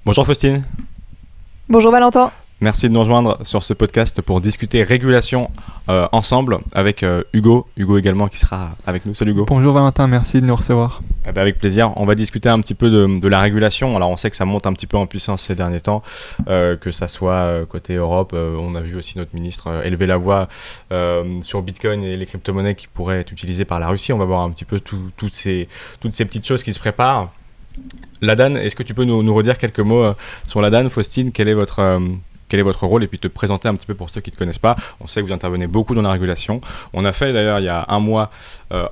Bonjour Faustine. Bonjour Valentin. Merci de nous rejoindre sur ce podcast pour discuter régulation ensemble avec Hugo. Hugo également qui sera avec nous. Salut Hugo. Bonjour Valentin, merci de nous recevoir. Avec plaisir. On va discuter un petit peu de la régulation. Alors on sait que ça monte un petit peu en puissance ces derniers temps, que ça soit côté Europe. On a vu aussi notre ministre élever la voix sur Bitcoin et les crypto-monnaies qui pourraient être utilisées par la Russie. On va voir un petit peu toutes ces petites choses qui se préparent. L'ADAN, est-ce que tu peux nous redire quelques mots sur l'ADAN, Faustine? Quel est votre rôle et puis te présenter un petit peu pour ceux qui ne te connaissent pas. On sait que vous intervenez beaucoup dans la régulation. On a fait d'ailleurs il y a un mois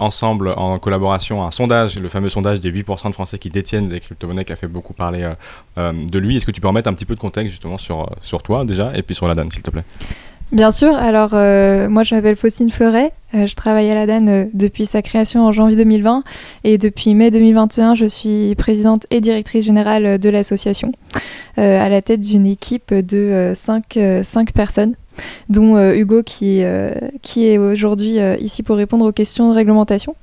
ensemble en collaboration un sondage, le fameux sondage des 8% de Français qui détiennent des crypto-monnaies qui a fait beaucoup parler de lui. Est-ce que tu peux remettre un petit peu de contexte justement sur toi déjà et puis sur l'ADAN s'il te plaît? Bien sûr, alors moi je m'appelle Faustine Fleuret, je travaille à l'ADAN depuis sa création en janvier 2020 et depuis mai 2021 je suis présidente et directrice générale de l'association à la tête d'une équipe de 5 personnes dont Hugo qui est aujourd'hui ici pour répondre aux questions de réglementation.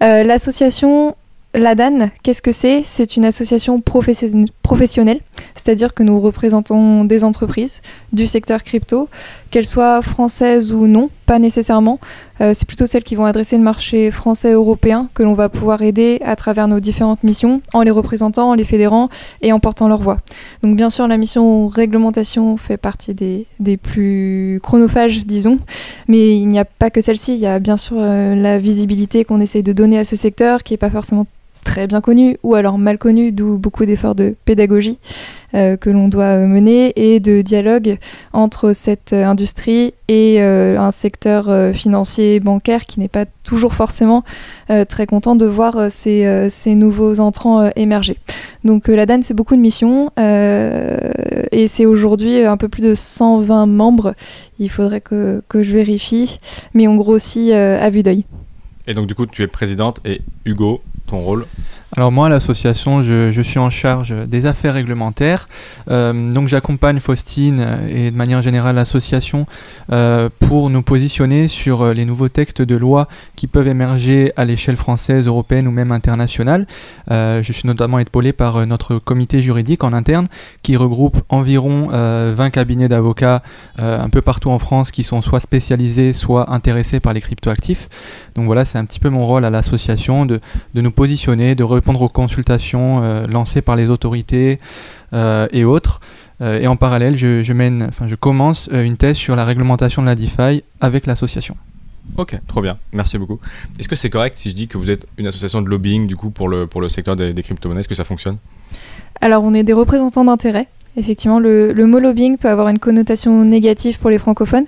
L'association l'ADAN, qu'est-ce que c'est? C'est une association professionnelle, c'est-à-dire que nous représentons des entreprises du secteur crypto, qu'elles soient françaises ou non, pas nécessairement. C'est plutôt celles qui vont adresser le marché français européen que l'on va pouvoir aider à travers nos différentes missions, en les représentant, en les fédérant et en portant leur voix. Donc bien sûr, la mission réglementation fait partie des plus chronophages, disons, mais il n'y a pas que celle-ci, il y a bien sûr la visibilité qu'on essaye de donner à ce secteur, qui n'est pas forcément très bien connu ou alors mal connu, d'où beaucoup d'efforts de pédagogie que l'on doit mener et de dialogue entre cette industrie et un secteur financier et bancaire qui n'est pas toujours forcément très content de voir ces nouveaux entrants émerger. Donc l'ADAN, c'est beaucoup de missions et c'est aujourd'hui un peu plus de 120 membres. Il faudrait que je vérifie, mais on grossit à vue d'œil. Et donc du coup tu es présidente et Hugo, ton rôle? Alors moi, à l'association, je suis en charge des affaires réglementaires. Donc j'accompagne Faustine et de manière générale l'association pour nous positionner sur les nouveaux textes de loi qui peuvent émerger à l'échelle française, européenne ou même internationale. Je suis notamment épaulé par notre comité juridique en interne qui regroupe environ 20 cabinets d'avocats un peu partout en France qui sont soit spécialisés, soit intéressés par les cryptoactifs. Donc voilà, c'est un petit peu mon rôle à l'association de nous positionner, de répondre aux consultations lancées par les autorités et autres. Et en parallèle, je commence une thèse sur la réglementation de la DeFi avec l'association. Ok, trop bien, merci beaucoup. Est-ce que c'est correct si je dis que vous êtes une association de lobbying du coup pour le secteur des crypto-monnaies? Est-ce que ça fonctionne? Alors on est des représentants d'intérêt. Effectivement, le mot lobbying peut avoir une connotation négative pour les francophones.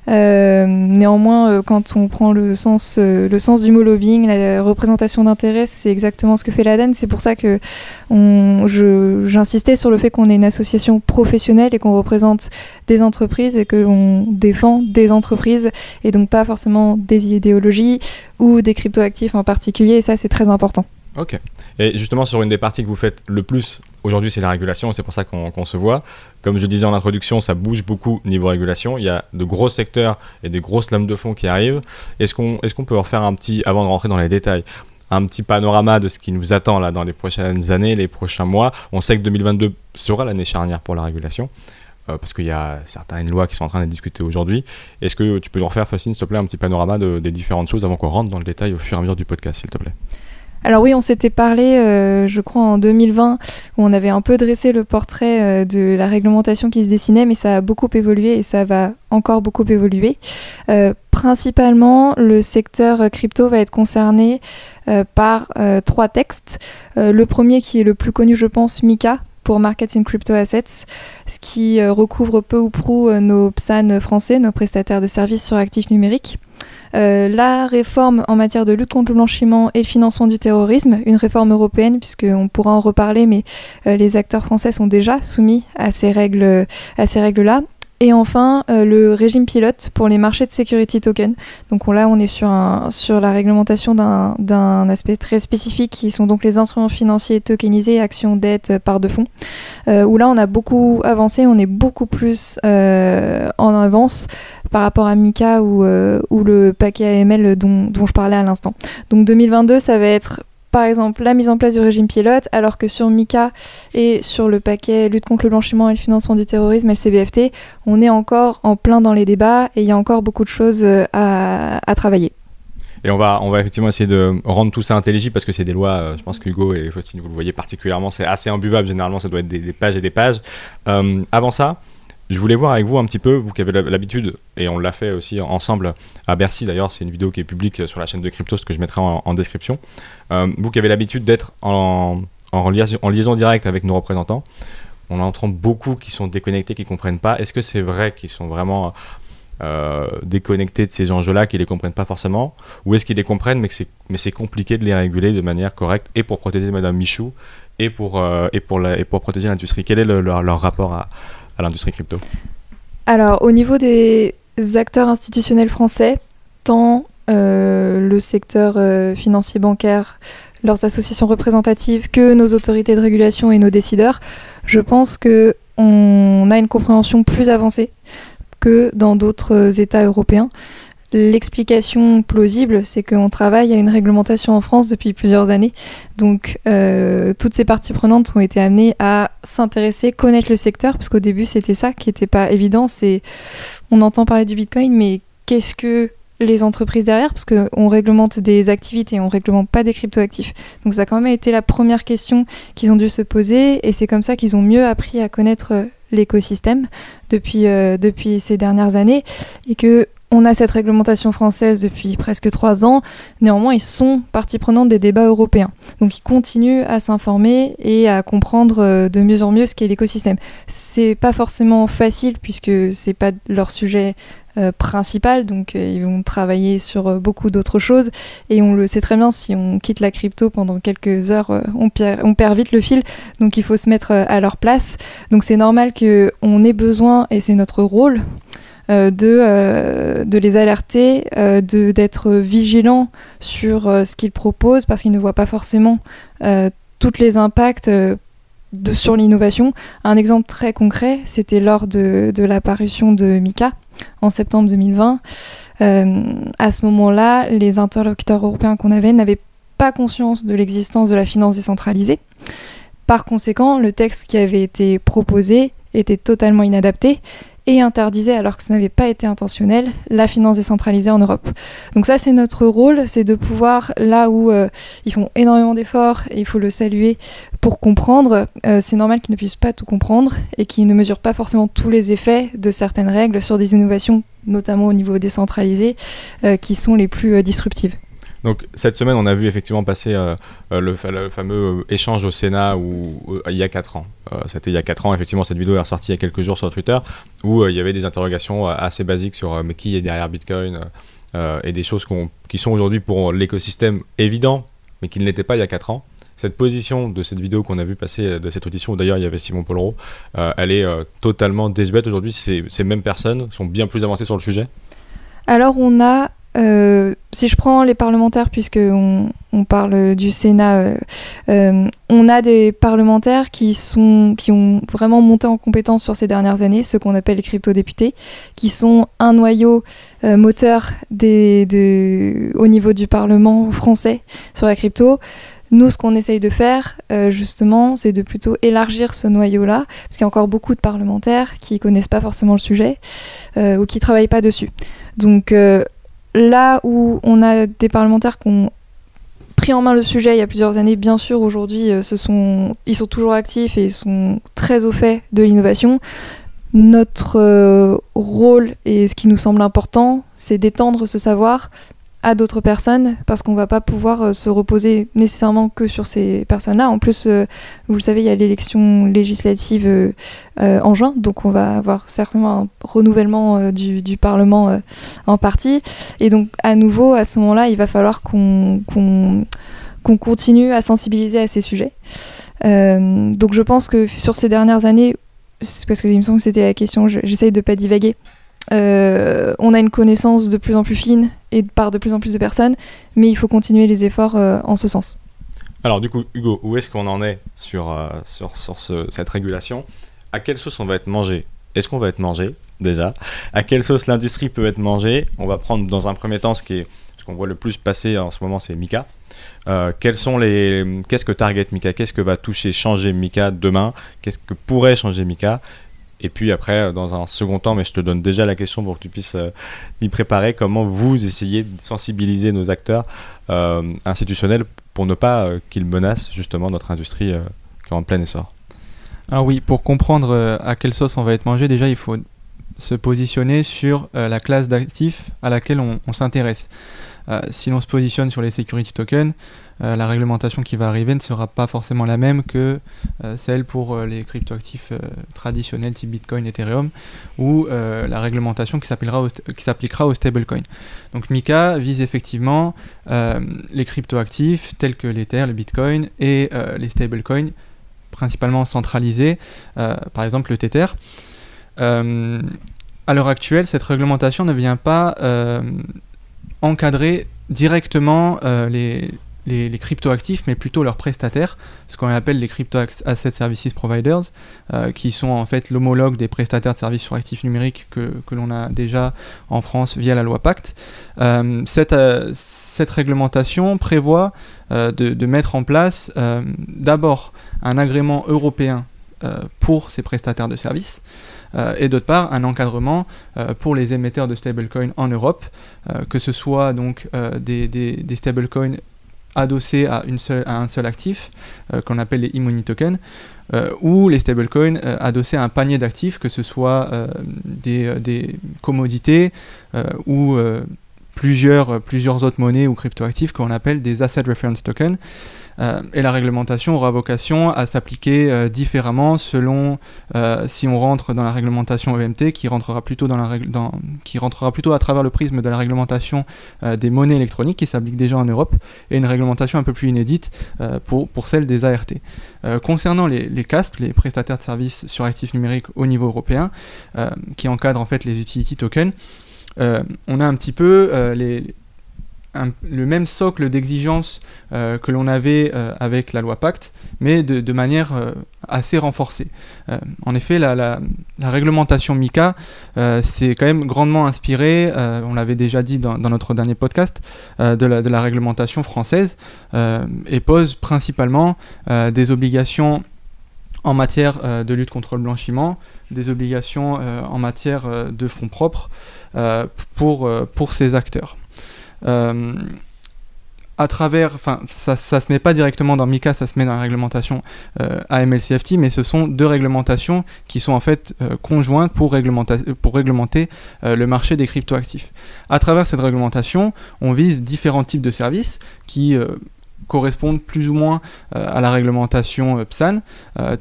Néanmoins, quand on prend le sens du mot lobbying, la représentation d'intérêt, c'est exactement ce que fait l'ADAN. C'est pour ça que j'insistais sur le fait qu'on est une association professionnelle et qu'on représente des entreprises et que l'on défend des entreprises et donc pas forcément des idéologies ou des cryptoactifs en particulier. Et ça, c'est très important. Ok. Et justement, sur une des parties que vous faites le plus aujourd'hui, c'est la régulation, et c'est pour ça qu'on se voit. Comme je disais en introduction, ça bouge beaucoup niveau régulation. Il y a de gros secteurs et des grosses lames de fond qui arrivent. Est-ce qu'on peut en faire un petit, avant de rentrer dans les détails, un petit panorama de ce qui nous attend là dans les prochaines années, les prochains mois? On sait que 2022 sera l'année charnière pour la régulation. Parce qu'il y a certaines lois qui sont en train d'être discutées aujourd'hui. Est-ce que tu peux nous refaire, Faustine, s'il te plaît, un petit panorama des différentes choses avant qu'on rentre dans le détail au fur et à mesure du podcast, s'il te plaît? Alors oui, on s'était parlé, je crois, en 2020, où on avait un peu dressé le portrait de la réglementation qui se dessinait, mais ça a beaucoup évolué et ça va encore beaucoup évoluer. Principalement, le secteur crypto va être concerné par 3 textes. Le premier, qui est le plus connu, je pense, MiCA, pour Markets in Crypto Assets, ce qui recouvre peu ou prou nos PSAN français, nos prestataires de services sur actifs numériques. La réforme en matière de lutte contre le blanchiment et le financement du terrorisme, une réforme européenne, puisqu'on pourra en reparler, mais les acteurs français sont déjà soumis à ces règles-là. Et enfin, le régime pilote pour les marchés de security token. Donc là, on est sur la réglementation d'un aspect très spécifique, qui sont donc les instruments financiers tokenisés, actions, dettes, parts de fonds. Où là, on a beaucoup avancé, on est beaucoup plus en avance par rapport à MiCA ou le paquet AML dont je parlais à l'instant. Donc 2022, ça va être par exemple la mise en place du régime pilote, alors que sur MICA et sur le paquet lutte contre le blanchiment et le financement du terrorisme, LCBFT, on est encore en plein dans les débats et il y a encore beaucoup de choses à travailler. Et on va effectivement essayer de rendre tout ça intelligible parce que c'est des lois, je pense qu'Hugo et Faustine, vous le voyez particulièrement, c'est assez imbuvable, généralement ça doit être des pages et des pages. Avant ça, je voulais voir avec vous un petit peu, vous qui avez l'habitude, et on l'a fait aussi ensemble à Bercy d'ailleurs, c'est une vidéo qui est publique sur la chaîne de Cryptos que je mettrai en description. Vous qui avez l'habitude d'être en liaison directe avec nos représentants, on entend beaucoup qui sont déconnectés, qui ne comprennent pas. Est-ce que c'est vrai qu'ils sont vraiment déconnectés de ces enjeux-là, qu'ils ne les comprennent pas forcément, ou est-ce qu'ils les comprennent mais c'est compliqué de les réguler de manière correcte et pour protéger Madame Michou et pour protéger l'industrie? Quel est leur rapport à l'industrie crypto? Alors, au niveau des acteurs institutionnels français, tant le secteur financier bancaire, leurs associations représentatives, que nos autorités de régulation et nos décideurs, je pense qu'on a une compréhension plus avancée que dans d'autres États européens. L'explication plausible, c'est qu'on travaille à une réglementation en France depuis plusieurs années. Donc, toutes ces parties prenantes ont été amenées à s'intéresser, connaître le secteur, parce qu'au début, c'était ça qui n'était pas évident. On entend parler du Bitcoin, mais qu'est-ce que les entreprises derrière? Parce qu'on réglemente des activités, on ne réglemente pas des cryptoactifs. Donc, ça a quand même été la première question qu'ils ont dû se poser, et c'est comme ça qu'ils ont mieux appris à connaître l'écosystème depuis ces dernières années, et que on a cette réglementation française depuis presque 3 ans. Néanmoins, ils sont partie prenante des débats européens. Donc, ils continuent à s'informer et à comprendre de mieux en mieux ce qu'est l'écosystème. C'est pas forcément facile puisque c'est pas leur sujet principal. Donc, ils vont travailler sur beaucoup d'autres choses. Et on le sait très bien, si on quitte la crypto pendant quelques heures, on perd vite le fil. Donc, il faut se mettre à leur place. Donc, c'est normal qu'on ait besoin, et c'est notre rôle, de les alerter, d'être vigilants sur ce qu'ils proposent parce qu'ils ne voient pas forcément tous les impacts sur l'innovation. Un exemple très concret, c'était lors de la parution de MICA en septembre 2020. À ce moment-là, les interlocuteurs européens qu'on avait n'avaient pas conscience de l'existence de la finance décentralisée. Par conséquent, le texte qui avait été proposé était totalement inadapté et interdisait, alors que ça n'avait pas été intentionnel, la finance décentralisée en Europe. Donc ça, c'est notre rôle, c'est de pouvoir, là où ils font énormément d'efforts, et il faut le saluer, pour comprendre, c'est normal qu'ils ne puissent pas tout comprendre, et qu'ils ne mesurent pas forcément tous les effets de certaines règles sur des innovations, notamment au niveau décentralisé, qui sont les plus disruptives. Donc cette semaine, on a vu effectivement passer le fameux échange au Sénat il y a 4 ans. C'était il y a 4 ans, effectivement, cette vidéo est ressortie il y a quelques jours sur Twitter, où il y avait des interrogations assez basiques sur mais qui est derrière Bitcoin et des choses qui sont aujourd'hui pour l'écosystème évident, mais qui ne l'étaient pas il y a 4 ans. Cette position de cette vidéo qu'on a vu passer, de cette audition, où d'ailleurs il y avait Simon Pollereau, elle est totalement désuète aujourd'hui. Ces mêmes personnes sont bien plus avancées sur le sujet. Alors on a... si je prends les parlementaires, puisqu'on parle du Sénat, on a des parlementaires qui ont vraiment monté en compétence sur ces dernières années, ceux qu'on appelle les crypto-députés, qui sont un noyau moteur au niveau du Parlement français sur la crypto. Nous, ce qu'on essaye de faire, justement, c'est de plutôt élargir ce noyau-là, parce qu'il y a encore beaucoup de parlementaires qui ne connaissent pas forcément le sujet ou qui ne travaillent pas dessus. Donc, là où on a des parlementaires qui ont pris en main le sujet il y a plusieurs années, bien sûr, aujourd'hui, ils sont toujours actifs et ils sont très au fait de l'innovation. Notre rôle, et ce qui nous semble important, c'est d'étendre ce savoir à d'autres personnes, parce qu'on ne va pas pouvoir se reposer nécessairement que sur ces personnes-là. En plus, vous le savez, il y a l'élection législative en juin, donc on va avoir certainement un renouvellement du Parlement en partie. Et donc, à nouveau, à ce moment-là, il va falloir qu'on continue à sensibiliser à ces sujets. Donc je pense que sur ces dernières années, parce qu'il me semble que c'était la question, j'essaye de ne pas divaguer, on a une connaissance de plus en plus fine et par de plus en plus de personnes, mais il faut continuer les efforts en ce sens. Alors du coup, Hugo, où est-ce qu'on en est sur cette régulation? À quelle sauce on va être mangé? Est-ce qu'on va être mangé déjà? À quelle sauce l'industrie peut être mangée? On va prendre dans un premier temps ce qu'on voit le plus passer en ce moment, c'est MICA. Qu'est-ce que target Mika? Qu'est-ce que va changer Mika demain? Qu'est-ce que pourrait changer Mika? Et puis après, dans un second temps, mais je te donne déjà la question pour que tu puisses t'y préparer, comment vous essayez de sensibiliser nos acteurs institutionnels pour ne pas qu'ils menacent justement notre industrie qui est en plein essor? Alors oui, pour comprendre à quelle sauce on va être mangé, déjà il faut se positionner sur la classe d'actifs à laquelle on s'intéresse. Si l'on se positionne sur les security tokens, la réglementation qui va arriver ne sera pas forcément la même que celle pour les cryptoactifs traditionnels type Bitcoin, Ethereum, ou la réglementation qui s'appliquera aux stablecoins. Donc Mika vise effectivement les cryptoactifs tels que l'Ether, le Bitcoin et les stablecoins principalement centralisés, par exemple le Tether. À l'heure actuelle, cette réglementation ne vient pas encadrer directement les cryptoactifs, mais plutôt leurs prestataires, ce qu'on appelle les Crypto Asset Services Providers, qui sont en fait l'homologue des prestataires de services sur actifs numériques que l'on a déjà en France via la loi Pacte. Cette réglementation prévoit de mettre en place d'abord un agrément européen pour ces prestataires de services, et d'autre part un encadrement pour les émetteurs de stablecoins en Europe, que ce soit donc des stablecoins adossés à un seul actif, qu'on appelle les e-money tokens, ou les stablecoins adossés à un panier d'actifs, que ce soit des commodités ou plusieurs autres monnaies ou cryptoactifs qu'on appelle des asset reference tokens. Et la réglementation aura vocation à s'appliquer différemment selon si on rentre dans la réglementation EMT qui rentrera plutôt à travers le prisme de la réglementation des monnaies électroniques qui s'applique déjà en Europe, et une réglementation un peu plus inédite pour celle des ART. Concernant les CASP, les prestataires de services sur actifs numériques au niveau européen, qui encadrent en fait les utility tokens, on a un petit peu le même socle d'exigences que l'on avait avec la loi Pacte, mais de manière assez renforcée. En effet, la réglementation Mika s'est quand même grandement inspirée, on l'avait déjà dit dans notre dernier podcast, de la réglementation française, et pose principalement des obligations en matière de lutte contre le blanchiment, des obligations en matière de fonds propres pour ces acteurs. Ça se met pas directement dans Mika, ça se met dans la réglementation AML-CFT, mais ce sont deux réglementations qui sont en fait conjointes pour réglementer le marché des cryptoactifs. À travers cette réglementation, on vise différents types de services qui correspondent plus ou moins à la réglementation PSAN,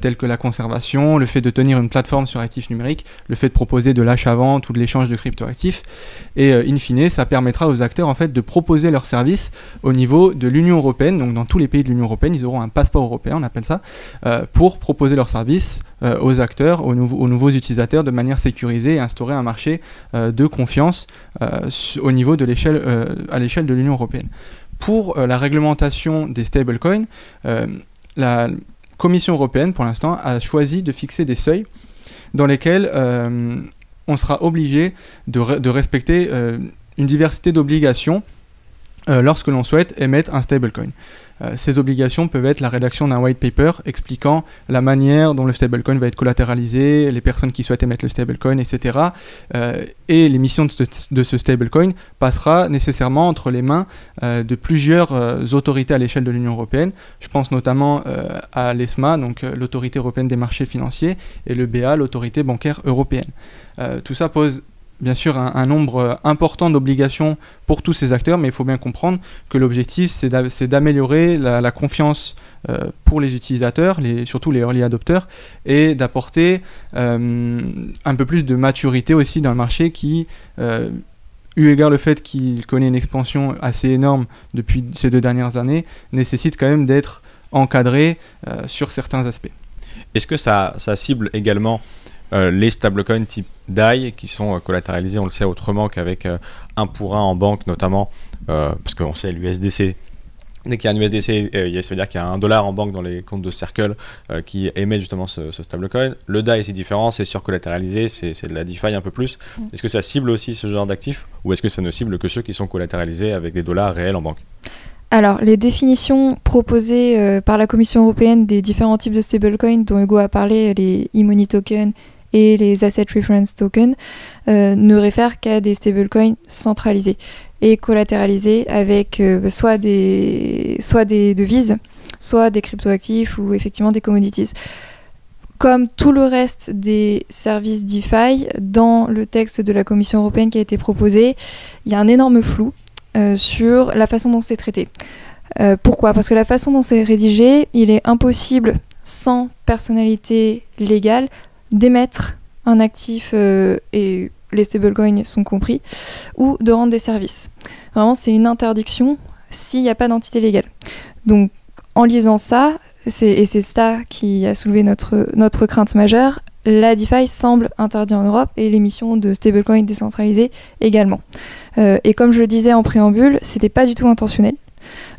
telles que la conservation, le fait de tenir une plateforme sur actifs numériques, le fait de proposer de l'achat-vente ou de l'échange de cryptoactifs, et in fine, ça permettra aux acteurs en fait de proposer leurs services au niveau de l'Union européenne. Donc dans tous les pays de l'Union européenne, ils auront un passeport européen, on appelle ça, pour proposer leurs services aux acteurs, aux nouveaux utilisateurs de manière sécurisée, et instaurer un marché de confiance au niveau de à l'échelle de l'Union européenne. Pour la réglementation des stablecoins, la Commission européenne, pour l'instant, a choisi de fixer des seuils dans lesquels on sera obligé de respecter une diversité d'obligations lorsque l'on souhaite émettre un stablecoin. Ces obligations peuvent être la rédaction d'un white paper expliquant la manière dont le stablecoin va être collatéralisé, les personnes qui souhaitent émettre le stablecoin, etc. Et l'émission de ce stablecoin passera nécessairement entre les mains de plusieurs autorités à l'échelle de l'Union européenne. Je pense notamment à l'ESMA, donc l'autorité européenne des marchés financiers, et le BA, l'autorité bancaire européenne. Tout ça pose bien sûr un nombre important d'obligations pour tous ces acteurs, mais il faut bien comprendre que l'objectif c'est d'améliorer la confiance pour les utilisateurs, surtout les early adopters, et d'apporter un peu plus de maturité aussi dans le marché qui, eu égard le fait qu'il connaît une expansion assez énorme depuis ces 2 dernières années, nécessite quand même d'être encadré sur certains aspects. Est-ce que ça cible également les stablecoins type DAI qui sont collatéralisés, on le sait, autrement qu'avec 1 pour 1 en banque notamment, parce qu'on sait l'USDC, dès qu'il y a un USDC, ça veut dire qu'il y a $1 en banque dans les comptes de Circle qui émet justement ce stablecoin. Le DAI c'est différent, c'est surcollatéralisé, c'est de la DeFi un peu plus. Est-ce que ça cible aussi ce genre d'actifs, ou est-ce que ça ne cible que ceux qui sont collatéralisés avec des dollars réels en banque ? Alors, les définitions proposées par la Commission européenne des différents types de stablecoins dont Hugo a parlé, les e-money tokens et les asset reference tokens, ne réfèrent qu'à des stablecoins centralisés et collatéralisés avec soit des devises, soit des cryptoactifs ou effectivement des commodities. Comme tout le reste des services DeFi, dans le texte de la Commission européenne qui a été proposé, il y a un énorme flou sur la façon dont c'est traité. Pourquoi ? Parce que la façon dont c'est rédigé, il est impossible, sans personnalité légale, d'émettre un actif, et les stablecoins sont compris, ou de rendre des services. Vraiment, c'est une interdiction s'il n'y a pas d'entité légale. Donc, en lisant ça, c'est ça qui a soulevé notre crainte majeure, la DeFi semble interdite en Europe et l'émission de stablecoins décentralisés également. Et comme je le disais en préambule, c'était pas du tout intentionnel.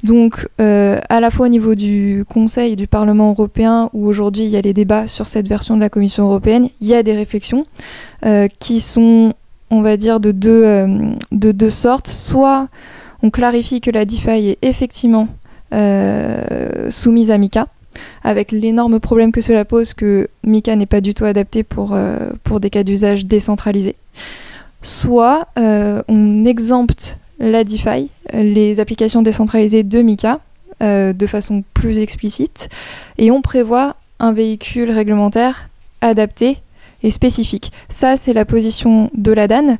Donc, à la fois au niveau du Conseil et du Parlement européen, où aujourd'hui il y a les débats sur cette version de la Commission européenne, il y a des réflexions qui sont, on va dire, de deux sortes. Soit on clarifie que la DeFi est effectivement soumise à MiCA, avec l'énorme problème que cela pose, que MiCA n'est pas du tout adapté pour des cas d'usage décentralisés. Soit on exempte la DeFi, les applications décentralisées de MiCA, de façon plus explicite, et on prévoit un véhicule réglementaire adapté et spécifique. Ça, c'est la position de la DAN,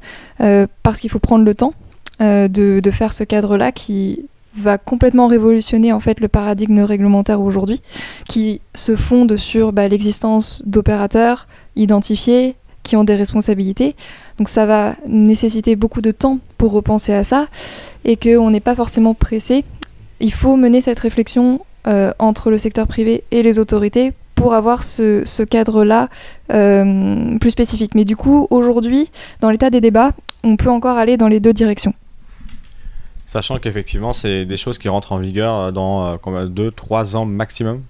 parce qu'il faut prendre le temps de faire ce cadre-là qui va complètement révolutionner en fait le paradigme réglementaire aujourd'hui, qui se fonde sur l'existence d'opérateurs identifiés qui ont des responsabilités. Donc ça va nécessiter beaucoup de temps pour repenser à ça et qu'on n'est pas forcément pressé. Il faut mener cette réflexion entre le secteur privé et les autorités pour avoir ce cadre-là plus spécifique. Mais du coup, aujourd'hui, dans l'état des débats, on peut encore aller dans les deux directions. Sachant qu'effectivement, c'est des choses qui rentrent en vigueur dans 2-3 ans maximum.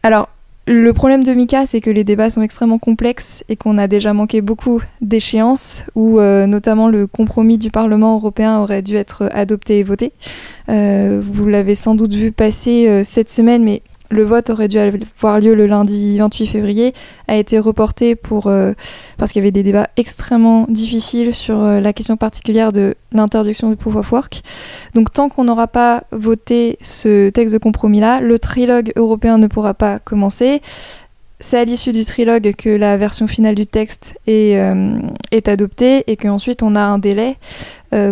Alors, le problème de MiCA, c'est que les débats sont extrêmement complexes et qu'on a déjà manqué beaucoup d'échéances où notamment le compromis du Parlement européen aurait dû être adopté et voté. Vous l'avez sans doute vu passer cette semaine, mais le vote aurait dû avoir lieu le lundi 28 février, a été reporté parce qu'il y avait des débats extrêmement difficiles sur la question particulière de l'interdiction du proof of work. Donc tant qu'on n'aura pas voté ce texte de compromis-là, le trilogue européen ne pourra pas commencer. C'est à l'issue du trilogue que la version finale du texte est adoptée et qu'ensuite on a un délai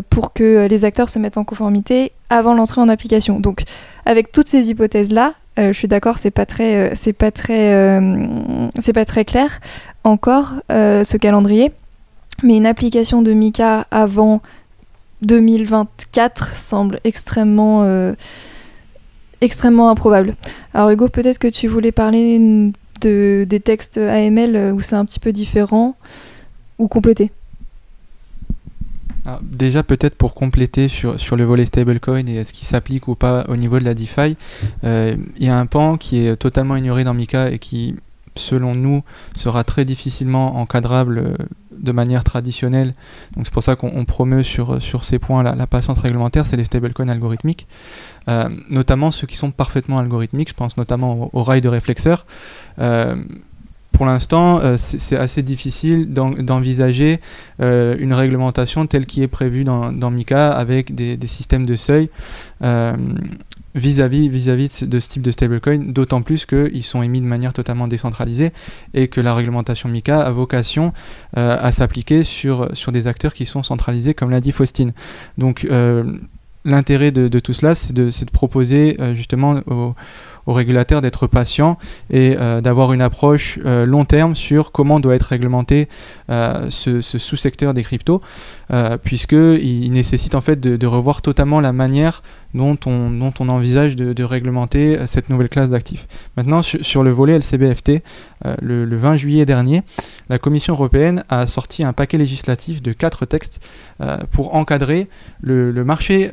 pour que les acteurs se mettent en conformité avant l'entrée en application. Donc avec toutes ces hypothèses-là, je suis d'accord, c'est pas très clair encore ce calendrier, mais une application de MiCA avant 2024 semble extrêmement improbable. Alors Hugo, peut-être que tu voulais parler des textes AML où c'est un petit peu différent ou compléter. Alors, déjà peut-être pour compléter sur le volet stablecoin et ce qui s'applique ou pas au niveau de la DeFi, il y a un pan qui est totalement ignoré dans MiCA et qui, selon nous, sera très difficilement encadrable de manière traditionnelle. Donc c'est pour ça qu'on promeut sur ces points la patience réglementaire, c'est les stablecoins algorithmiques, notamment ceux qui sont parfaitement algorithmiques. Je pense notamment aux rails de réflexeurs. Pour l'instant, c'est assez difficile d'envisager une réglementation telle qui est prévue dans MiCA avec des systèmes de seuil vis-à-vis de ce type de stablecoin, d'autant plus qu'ils sont émis de manière totalement décentralisée et que la réglementation MiCA a vocation à s'appliquer sur des acteurs qui sont centralisés, comme l'a dit Faustine. Donc l'intérêt de tout cela, c'est de proposer justement aux régulateurs d'être patients et d'avoir une approche long terme sur comment doit être réglementé ce sous-secteur des cryptos, puisqu'il nécessite en fait de revoir totalement la manière dont on envisage de réglementer cette nouvelle classe d'actifs. Maintenant, sur le volet LCBFT, le 20 juillet dernier, la Commission européenne a sorti un paquet législatif de 4 textes pour encadrer les marchés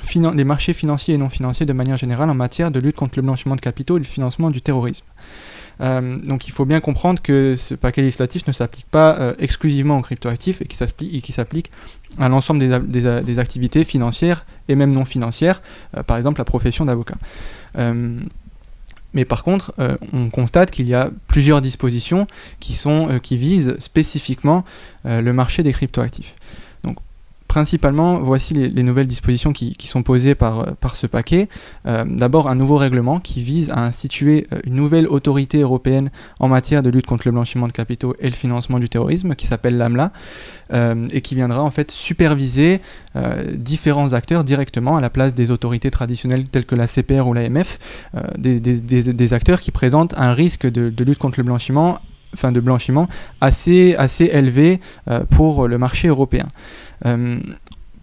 financiers et non financiers de manière générale en matière de lutte contre le blanchiment de capitaux et le financement du terrorisme. Donc il faut bien comprendre que ce paquet législatif ne s'applique pas exclusivement aux cryptoactifs et qui s'applique à l'ensemble des activités financières et même non financières, par exemple la profession d'avocat. Mais par contre, on constate qu'il y a plusieurs dispositions qui visent spécifiquement le marché des cryptoactifs. Donc, principalement, voici les nouvelles dispositions qui sont posées par ce paquet. D'abord, un nouveau règlement qui vise à instituer une nouvelle autorité européenne en matière de lutte contre le blanchiment de capitaux et le financement du terrorisme, qui s'appelle l'AMLA, et qui viendra en fait superviser différents acteurs directement à la place des autorités traditionnelles telles que la CPR ou l'AMF, des acteurs qui présentent un risque de lutte contre le blanchiment, assez élevé pour le marché européen.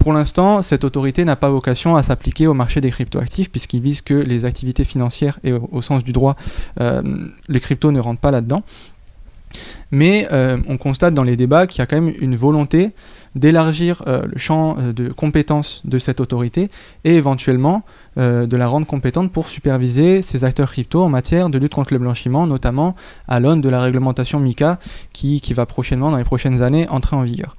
Pour l'instant, cette autorité n'a pas vocation à s'appliquer au marché des cryptoactifs puisqu'il vise que les activités financières et au sens du droit, les cryptos ne rentrent pas là-dedans. Mais on constate dans les débats qu'il y a quand même une volonté d'élargir le champ de compétences de cette autorité et éventuellement de la rendre compétente pour superviser ces acteurs crypto en matière de lutte contre le blanchiment, notamment à l'aune de la réglementation MiCA qui va prochainement, dans les prochaines années, entrer en vigueur.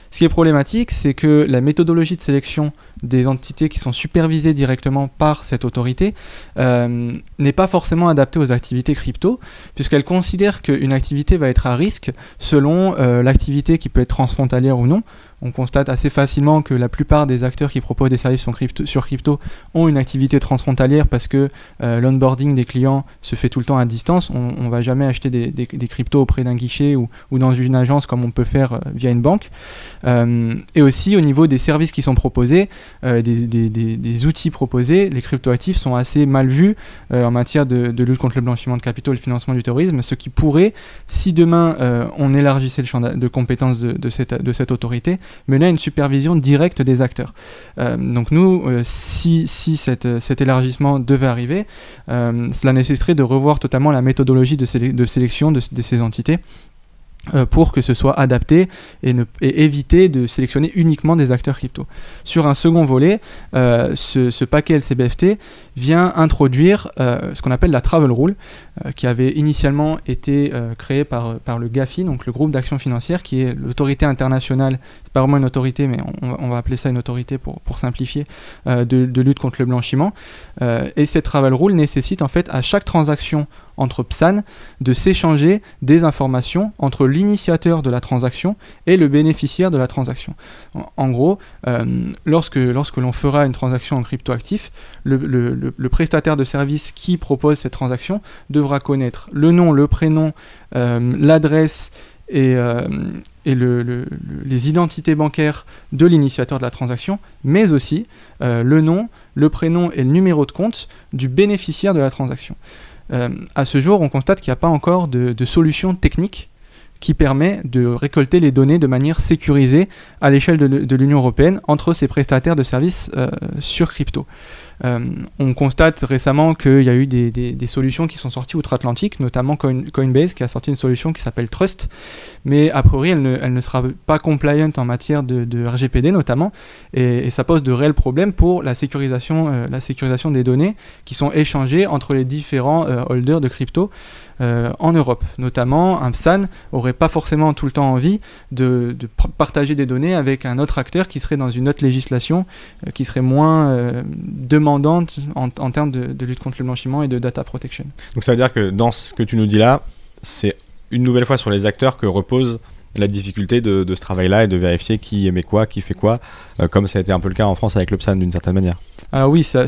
Ce qui est problématique, c'est que la méthodologie de sélection des entités qui sont supervisées directement par cette autorité n'est pas forcément adaptée aux activités crypto, puisqu'elle considère qu'une activité va être à risque selon l'activité qui peut être transfrontalière ou non. On constate assez facilement que la plupart des acteurs qui proposent des services sur crypto ont une activité transfrontalière parce que l'onboarding des clients se fait tout le temps à distance. On ne va jamais acheter des cryptos auprès d'un guichet ou dans une agence comme on peut faire via une banque. Et aussi au niveau des services qui sont proposés, des outils proposés, les cryptoactifs sont assez mal vus en matière de lutte contre le blanchiment de capitaux et le financement du terrorisme, ce qui pourrait, si demain on élargissait le champ de compétences de cette autorité, mener à une supervision directe des acteurs. Donc nous, si cet élargissement devait arriver, cela nécessiterait de revoir totalement la méthodologie de sélection de ces entités pour que ce soit adapté et éviter de sélectionner uniquement des acteurs crypto. Sur un second volet, ce paquet LCBFT vient introduire ce qu'on appelle la Travel Rule, qui avait initialement été créé par le GAFI, donc le groupe d'action financière, qui est l'autorité internationale, c'est pas vraiment une autorité, mais on va appeler ça une autorité pour simplifier, de lutte contre le blanchiment. Et cette Travel Rule nécessite en fait à chaque transaction entre PSAN de s'échanger des informations entre l'initiateur de la transaction et le bénéficiaire de la transaction. En gros, lorsque l'on fera une transaction en cryptoactif, le prestataire de service qui propose cette transaction devra connaître le nom, le prénom, l'adresse et les identités bancaires de l'initiateur de la transaction, mais aussi le nom, le prénom et le numéro de compte du bénéficiaire de la transaction. À ce jour, on constate qu'il n'y a pas encore de solution technique qui permet de récolter les données de manière sécurisée à l'échelle de l'Union européenne entre ces prestataires de services sur crypto. On constate récemment qu'il y a eu des solutions qui sont sorties outre-Atlantique, notamment Coinbase qui a sorti une solution qui s'appelle Trust, mais a priori elle ne sera pas compliant en matière de RGPD notamment, et ça pose de réels problèmes pour la sécurisation des données qui sont échangées entre les différents holders de crypto en Europe. Notamment, un PSAN n'aurait pas forcément tout le temps envie de partager des données avec un autre acteur qui serait dans une autre législation, qui serait moins demandante en termes de lutte contre le blanchiment et de data protection. Donc ça veut dire que dans ce que tu nous dis là, c'est une nouvelle fois sur les acteurs que repose la difficulté de ce travail-là et de vérifier qui émet quoi, qui fait quoi, comme ça a été un peu le cas en France avec le PSAN d'une certaine manière. Alors oui, cette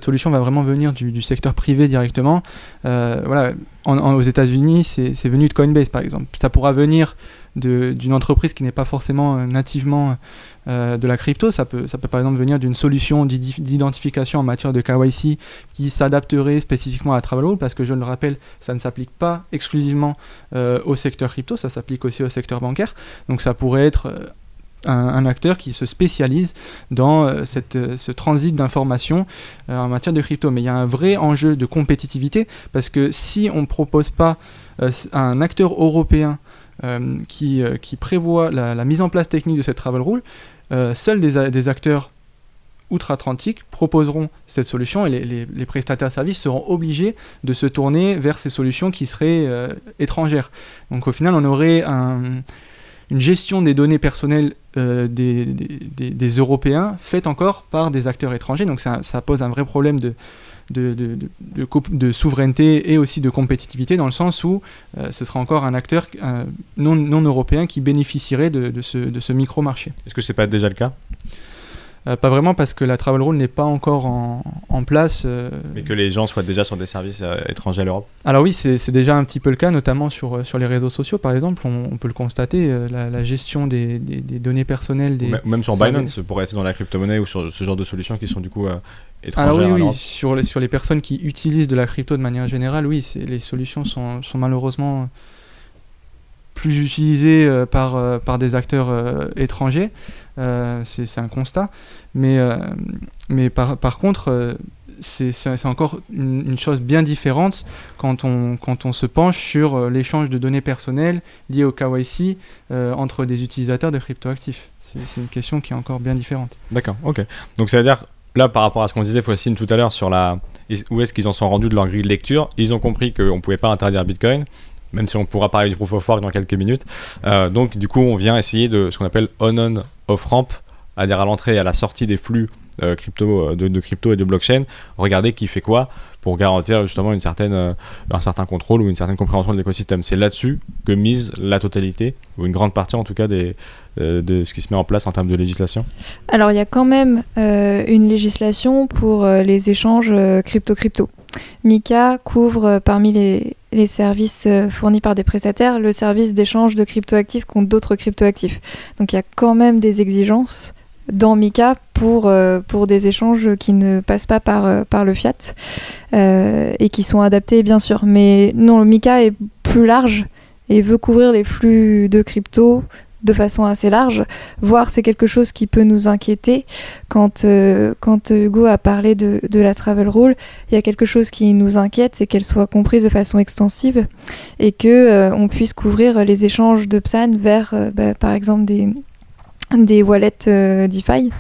solution va vraiment venir du secteur privé directement. Voilà, aux États-Unis, c'est venu de Coinbase par exemple. Ça pourra venir d'une entreprise qui n'est pas forcément nativement de la crypto. Ça peut par exemple venir d'une solution d'identification en matière de KYC qui s'adapterait spécifiquement à la Travel Rule, parce que je le rappelle, ça ne s'applique pas exclusivement au secteur crypto, ça s'applique aussi au secteur bancaire. Donc ça pourrait être un acteur qui se spécialise dans ce transit d'informations en matière de crypto. Mais il y a un vrai enjeu de compétitivité, parce que si on ne propose pas un acteur européen qui prévoit la mise en place technique de cette Travel Rule, seuls des acteurs outre-Atlantique proposeront cette solution et les prestataires de services seront obligés de se tourner vers ces solutions qui seraient étrangères. Donc au final, on aurait une gestion des données personnelles des Européens faite encore par des acteurs étrangers. Donc ça pose un vrai problème de souveraineté et aussi de compétitivité, dans le sens où ce sera encore un acteur non européen qui bénéficierait de ce micro-marché. Est-ce que ce n'est pas déjà le cas ? Pas vraiment, parce que la Travel Rule n'est pas encore en place. Mais que les gens soient déjà sur des services étrangers à l'Europe ? Alors oui, c'est déjà un petit peu le cas, notamment sur les réseaux sociaux, par exemple. On peut le constater, la gestion des données personnelles. Même sur Binance, pour rester dans la crypto-monnaie ou sur ce genre de solutions qui sont du coup étrangères. Alors oui, sur les personnes qui utilisent de la crypto de manière générale, oui, les solutions sont malheureusement plus utilisées par des acteurs étrangers. C'est un constat, mais par contre c'est encore une chose bien différente quand on se penche sur l'échange de données personnelles liées au KYC entre des utilisateurs de cryptoactifs. C'est une question qui est encore bien différente. D'accord, ok. Donc ça veut dire, là par rapport à ce qu'on disait Faustine tout à l'heure sur où est-ce qu'ils en sont rendus de leur grille de lecture, ils ont compris qu'on ne pouvait pas interdire Bitcoin, même si on pourra parler du proof of work dans quelques minutes. Donc du coup on vient essayer de ce qu'on appelle on-on off-ramp, c'est-à-dire à l'entrée et à la sortie des flux de crypto et de blockchain, regarder qui fait quoi pour garantir justement un certain contrôle ou une certaine compréhension de l'écosystème. C'est là-dessus que mise la totalité, ou une grande partie en tout cas de ce qui se met en place en termes de législation. Alors il y a quand même une législation pour les échanges crypto-crypto. MiCA couvre parmi les services fournis par des prestataires le service d'échange de cryptoactifs contre d'autres cryptoactifs. Donc il y a quand même des exigences dans MiCA pour des échanges qui ne passent pas par le fiat et qui sont adaptés bien sûr. Mais non, le MiCA est plus large et veut couvrir les flux de crypto de façon assez large, voire c'est quelque chose qui peut nous inquiéter. Quand Hugo a parlé de la Travel Rule, il y a quelque chose qui nous inquiète, c'est qu'elle soit comprise de façon extensive et qu'on puisse couvrir les échanges de PSAN vers, par exemple, des wallets DeFi,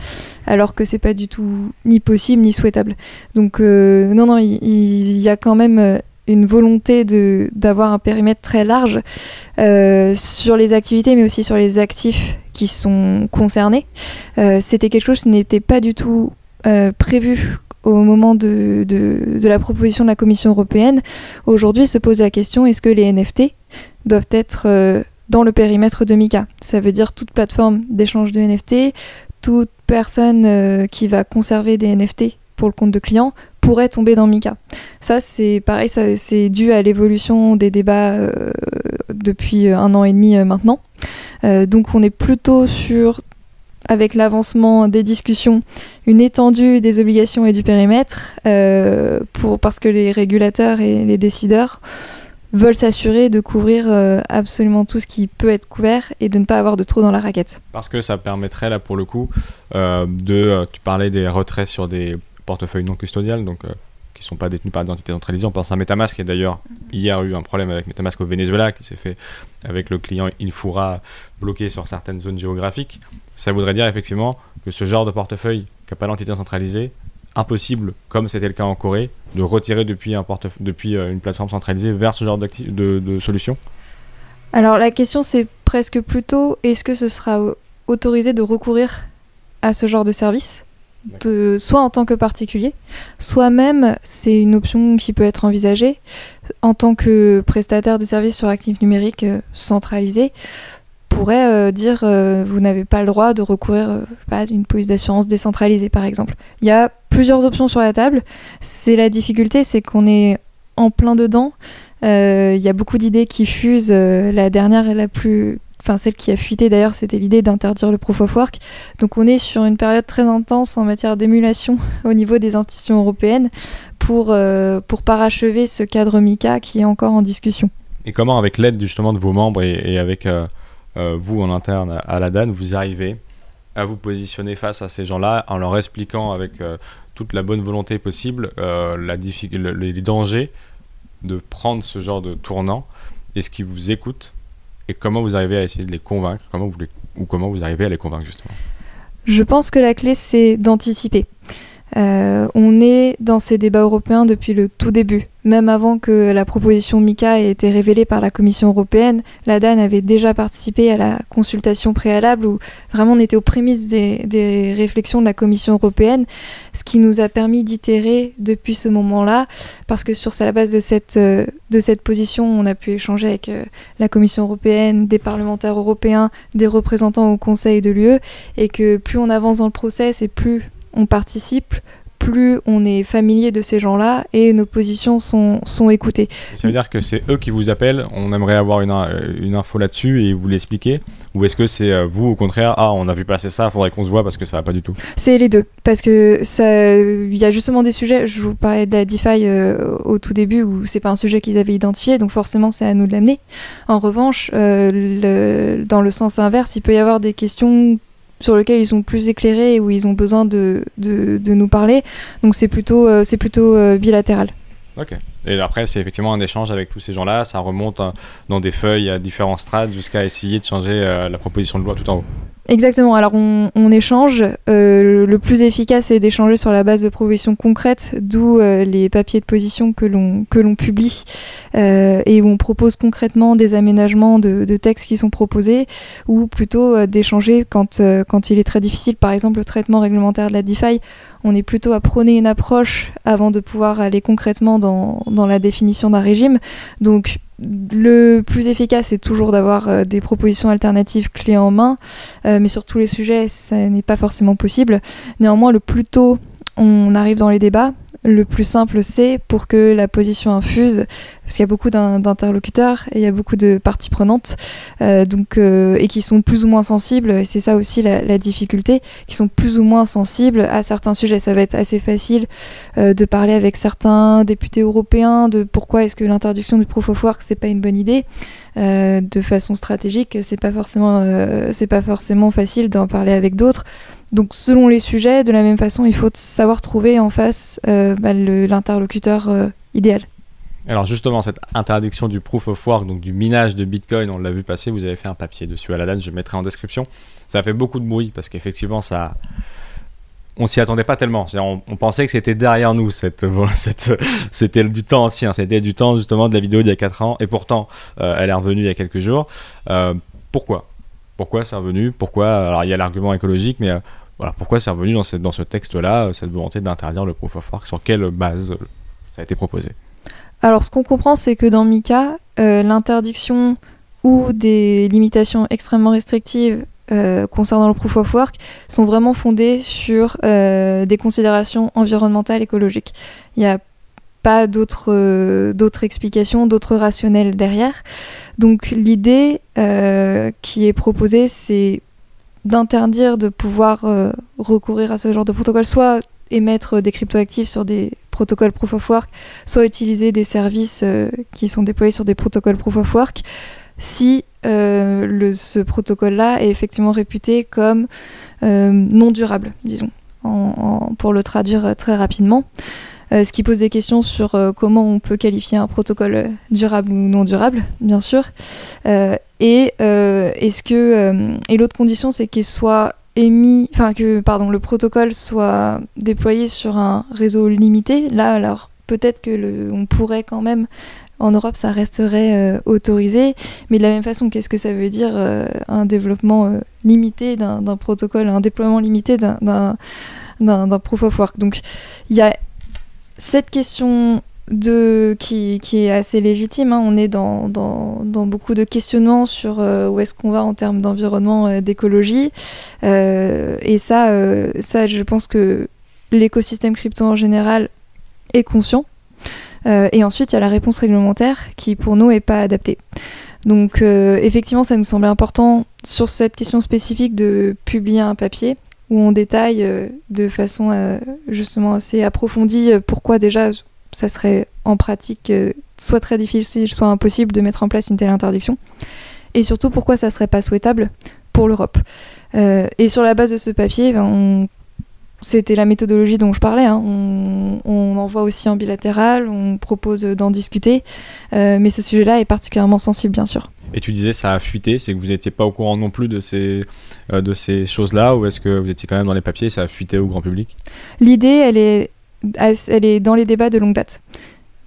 alors que c'est pas du tout ni possible ni souhaitable. Donc non, il y a quand même une volonté d'avoir un périmètre très large sur les activités, mais aussi sur les actifs qui sont concernés. C'était quelque chose qui n'était pas du tout prévu au moment de la proposition de la Commission européenne. Aujourd'hui se pose la question, est-ce que les NFT doivent être dans le périmètre de MiCA? Ça veut dire toute plateforme d'échange de NFT, toute personne qui va conserver des NFT pour le compte de client pourrait tomber dans MiCA. Ça, c'est pareil, c'est dû à l'évolution des débats depuis 1 an et demi maintenant. Donc on est plutôt sur, avec l'avancement des discussions, une étendue des obligations et du périmètre, parce que les régulateurs et les décideurs veulent s'assurer de couvrir absolument tout ce qui peut être couvert et de ne pas avoir de trou dans la raquette. Parce que ça permettrait là pour le coup tu parlais des retraits sur des portefeuilles non custodiales, donc qui ne sont pas détenus par des entités centralisées. On pense à MetaMask, et d'ailleurs hier eu un problème avec MetaMask au Venezuela qui s'est fait avec le client Infura bloqué sur certaines zones géographiques. Ça voudrait dire effectivement que ce genre de portefeuille qui n'a pas d'entité centralisée, impossible, comme c'était le cas en Corée, de retirer depuis une plateforme centralisée vers ce genre de solution. Alors la question c'est presque plutôt, est-ce que ce sera autorisé de recourir à ce genre de service ? Soit en tant que particulier, soit même, c'est une option qui peut être envisagée, en tant que prestataire de services sur actifs numériques centralisés, pourrait dire vous n'avez pas le droit de recourir à une police d'assurance décentralisée par exemple. Il y a plusieurs options sur la table. C'est la difficulté, c'est qu'on est en plein dedans. Il y a beaucoup d'idées qui fusent. La dernière est celle qui a fuité d'ailleurs, c'était l'idée d'interdire le proof of work. Donc on est sur une période très intense en matière d'émulation au niveau des institutions européennes pour parachever ce cadre MiCA qui est encore en discussion. Et comment, avec l'aide justement de vos membres et avec vous en interne à la DAN, vous arrivez à vous positionner face à ces gens-là en leur expliquant avec toute la bonne volonté possible les dangers de prendre ce genre de tournant? Est-ce qu'ils vous écoutent? Et comment vous arrivez à essayer de les convaincre? Comment vous arrivez à les convaincre justement? Je pense que la clé, c'est d'anticiper. On est dans ces débats européens depuis le tout début. Même avant que la proposition MICA ait été révélée par la Commission européenne, la DAN avait déjà participé à la consultation préalable où vraiment on était aux prémices des réflexions de la Commission européenne, ce qui nous a permis d'itérer depuis ce moment-là, parce que sur la base de cette position, on a pu échanger avec la Commission européenne, des parlementaires européens, des représentants au Conseil de l'UE, et que plus on avance dans le process et plus on participe, plus on est familier de ces gens-là et nos positions sont écoutées. Ça veut dire que c'est eux qui vous appellent, on aimerait avoir une info là-dessus et vous l'expliquer, ou est-ce que c'est vous au contraire, on a vu passer ça, il faudrait qu'on se voit parce que ça va pas du tout? C'est les deux, parce que il y a justement des sujets, je vous parlais de la DeFi au tout début où c'est pas un sujet qu'ils avaient identifié, donc forcément c'est à nous de l'amener. En revanche, dans le sens inverse, il peut y avoir des questions sur lesquels ils sont plus éclairés et où ils ont besoin de nous parler. Donc c'est plutôt bilatéral. Ok. Et après, c'est effectivement un échange avec tous ces gens-là. Ça remonte dans des feuilles à différents strates jusqu'à essayer de changer la proposition de loi tout en haut. Exactement, alors on échange, le plus efficace est d'échanger sur la base de propositions concrètes, d'où les papiers de position que l'on publie et où on propose concrètement des aménagements de textes qui sont proposés, ou plutôt d'échanger quand il est très difficile, par exemple le traitement réglementaire de la DeFi. On est plutôt à prôner une approche avant de pouvoir aller concrètement dans la définition d'un régime. Donc le plus efficace, c'est toujours d'avoir des propositions alternatives clés en main, mais sur tous les sujets, ça n'est pas forcément possible. Néanmoins, le plus tôt on arrive dans les débats, le plus simple c'est pour que la position infuse, parce qu'il y a beaucoup d'interlocuteurs et il y a beaucoup de parties prenantes, et qui sont plus ou moins sensibles, et c'est ça aussi la difficulté, qui sont plus ou moins sensibles à certains sujets. Ça va être assez facile de parler avec certains députés européens de pourquoi est-ce que l'interdiction du proof of work c'est pas une bonne idée. De façon stratégique, c'est pas forcément facile d'en parler avec d'autres. Donc selon les sujets, de la même façon, il faut savoir trouver en face l'interlocuteur idéal. Alors justement, cette interdiction du proof of work, donc du minage de Bitcoin, on l'a vu passer, vous avez fait un papier dessus à la DAN, je le mettrai en description. Ça a fait beaucoup de bruit parce qu'effectivement, on s'y attendait pas tellement. On pensait que c'était derrière nous, c'était du temps ancien, c'était du temps justement de la vidéo d'il y a 4 ans, et pourtant, elle est revenue il y a quelques jours. Pourquoi c'est revenu? Alors il y a l'argument écologique, mais voilà, pourquoi c'est revenu dans ce texte-là, cette volonté d'interdire le proof of work? Sur quelle base ça a été proposé? Alors ce qu'on comprend, c'est que dans MICA, l'interdiction ou des limitations extrêmement restrictives concernant le proof of work sont vraiment fondées sur des considérations environnementales, écologiques. Il n'y a pas d'autres explications, d'autres rationnels derrière. Donc l'idée qui est proposée, c'est d'interdire de pouvoir recourir à ce genre de protocole, soit émettre des cryptoactifs sur des protocoles proof of work, soit utiliser des services qui sont déployés sur des protocoles proof of work, si ce protocole-là est effectivement réputé comme non durable, disons, pour le traduire très rapidement. Ce qui pose des questions sur comment on peut qualifier un protocole durable ou non durable, bien sûr. Et l'autre condition, c'est qu'il soit le protocole soit déployé sur un réseau limité. Là, alors peut-être que on pourrait quand même, en Europe, ça resterait autorisé, mais de la même façon, qu'est-ce que ça veut dire un développement limité d'un protocole, un déploiement limité d'un proof of work? Donc, il y a cette question qui est assez légitime, hein. On est dans beaucoup de questionnements sur où est-ce qu'on va en termes d'environnement, d'écologie, et ça, je pense que l'écosystème crypto en général est conscient. Et ensuite, il y a la réponse réglementaire qui, pour nous, n'est pas adaptée. Donc, effectivement, ça nous semblait important sur cette question spécifique de publier un papier où on détaille de façon justement assez approfondie pourquoi déjà ça serait en pratique soit très difficile, soit impossible de mettre en place une telle interdiction, et surtout pourquoi ça serait pas souhaitable pour l'Europe. Et sur la base de ce papier, c'était la méthodologie dont je parlais, hein. On envoie aussi en bilatéral, on propose d'en discuter, mais ce sujet-là est particulièrement sensible, bien sûr. Et tu disais ça a fuité, c'est que vous n'étiez pas au courant non plus de ces choses-là, ou est-ce que vous étiez quand même dans les papiers et ça a fuité au grand public? L'idée, elle est dans les débats de longue date.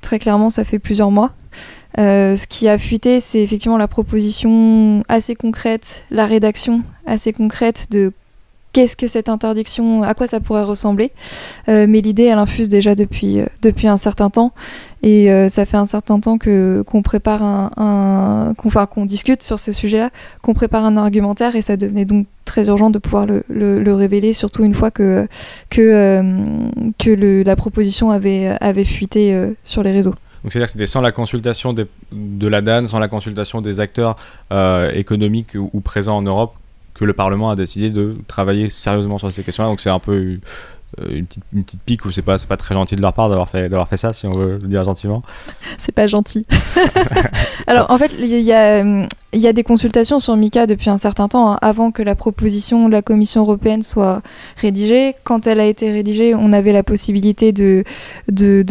Très clairement, ça fait plusieurs mois. Ce qui a fuité, c'est effectivement la proposition assez concrète, la rédaction assez concrète de qu'est-ce que cette interdiction, à quoi ça pourrait ressembler. Mais l'idée, elle infuse déjà depuis un certain temps. Et ça fait un certain temps qu'on prépare qu'on discute sur ces sujets-là, qu'on prépare un argumentaire, et ça devenait donc très urgent de pouvoir le révéler, surtout une fois que la proposition avait fuité sur les réseaux. Donc c'est-à-dire que c'était sans la consultation de la DAN, sans la consultation des acteurs économiques ou présents en Europe, que le Parlement a décidé de travailler sérieusement sur ces questions-là. Donc c'est un peu une petite pique, ou c'est pas très gentil de leur part d'avoir fait ça, si on veut le dire gentiment. C'est pas gentil. Alors en fait, il y a des consultations sur MiCA depuis un certain temps, hein, avant que la proposition de la Commission européenne soit rédigée. Quand elle a été rédigée, on avait la possibilité de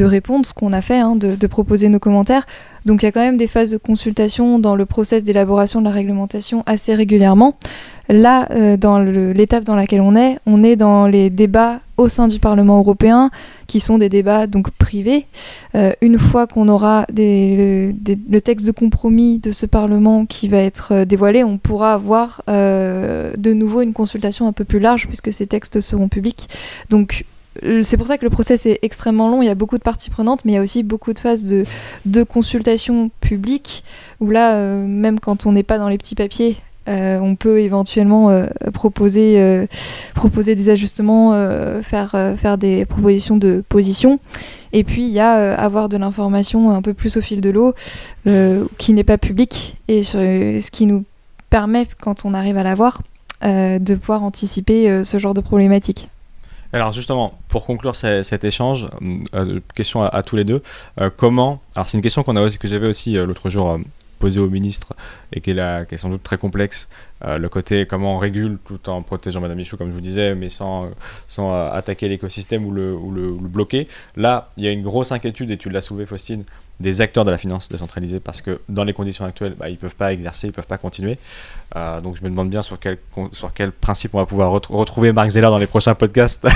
répondre, ce qu'on a fait, hein, de proposer nos commentaires. Donc il y a quand même des phases de consultation dans le process d'élaboration de la réglementation assez régulièrement. Là, dans l'étape dans laquelle on est dans les débats au sein du Parlement européen, qui sont des débats donc privés. Une fois qu'on aura le texte de compromis de ce Parlement qui va être dévoilé, on pourra avoir de nouveau une consultation un peu plus large, puisque ces textes seront publics. Donc c'est pour ça que le process est extrêmement long. Il y a beaucoup de parties prenantes, mais il y a aussi beaucoup de phases de consultation publique, où là, même quand on n'est pas dans les petits papiers, on peut éventuellement proposer des ajustements, faire des propositions de position. Et puis il y a avoir de l'information un peu plus au fil de l'eau, qui n'est pas publique, et ce qui nous permet, quand on arrive à l'avoir, de pouvoir anticiper ce genre de problématiques. Alors justement, pour conclure cet échange, question à tous les deux, comment... Alors c'est une question que j'avais aussi l'autre jour posée au ministre, et qui est sans doute très complexe, le côté comment on régule tout en protégeant Madame Michaud, comme je vous disais, mais sans attaquer l'écosystème ou le bloquer. Là, il y a une grosse inquiétude, et tu l'as soulevé, Faustine, des acteurs de la finance décentralisée, parce que dans les conditions actuelles, ils ne peuvent pas exercer, ils ne peuvent pas continuer. Donc je me demande bien sur quel principe on va pouvoir retrouver Mark Zeller dans les prochains podcasts,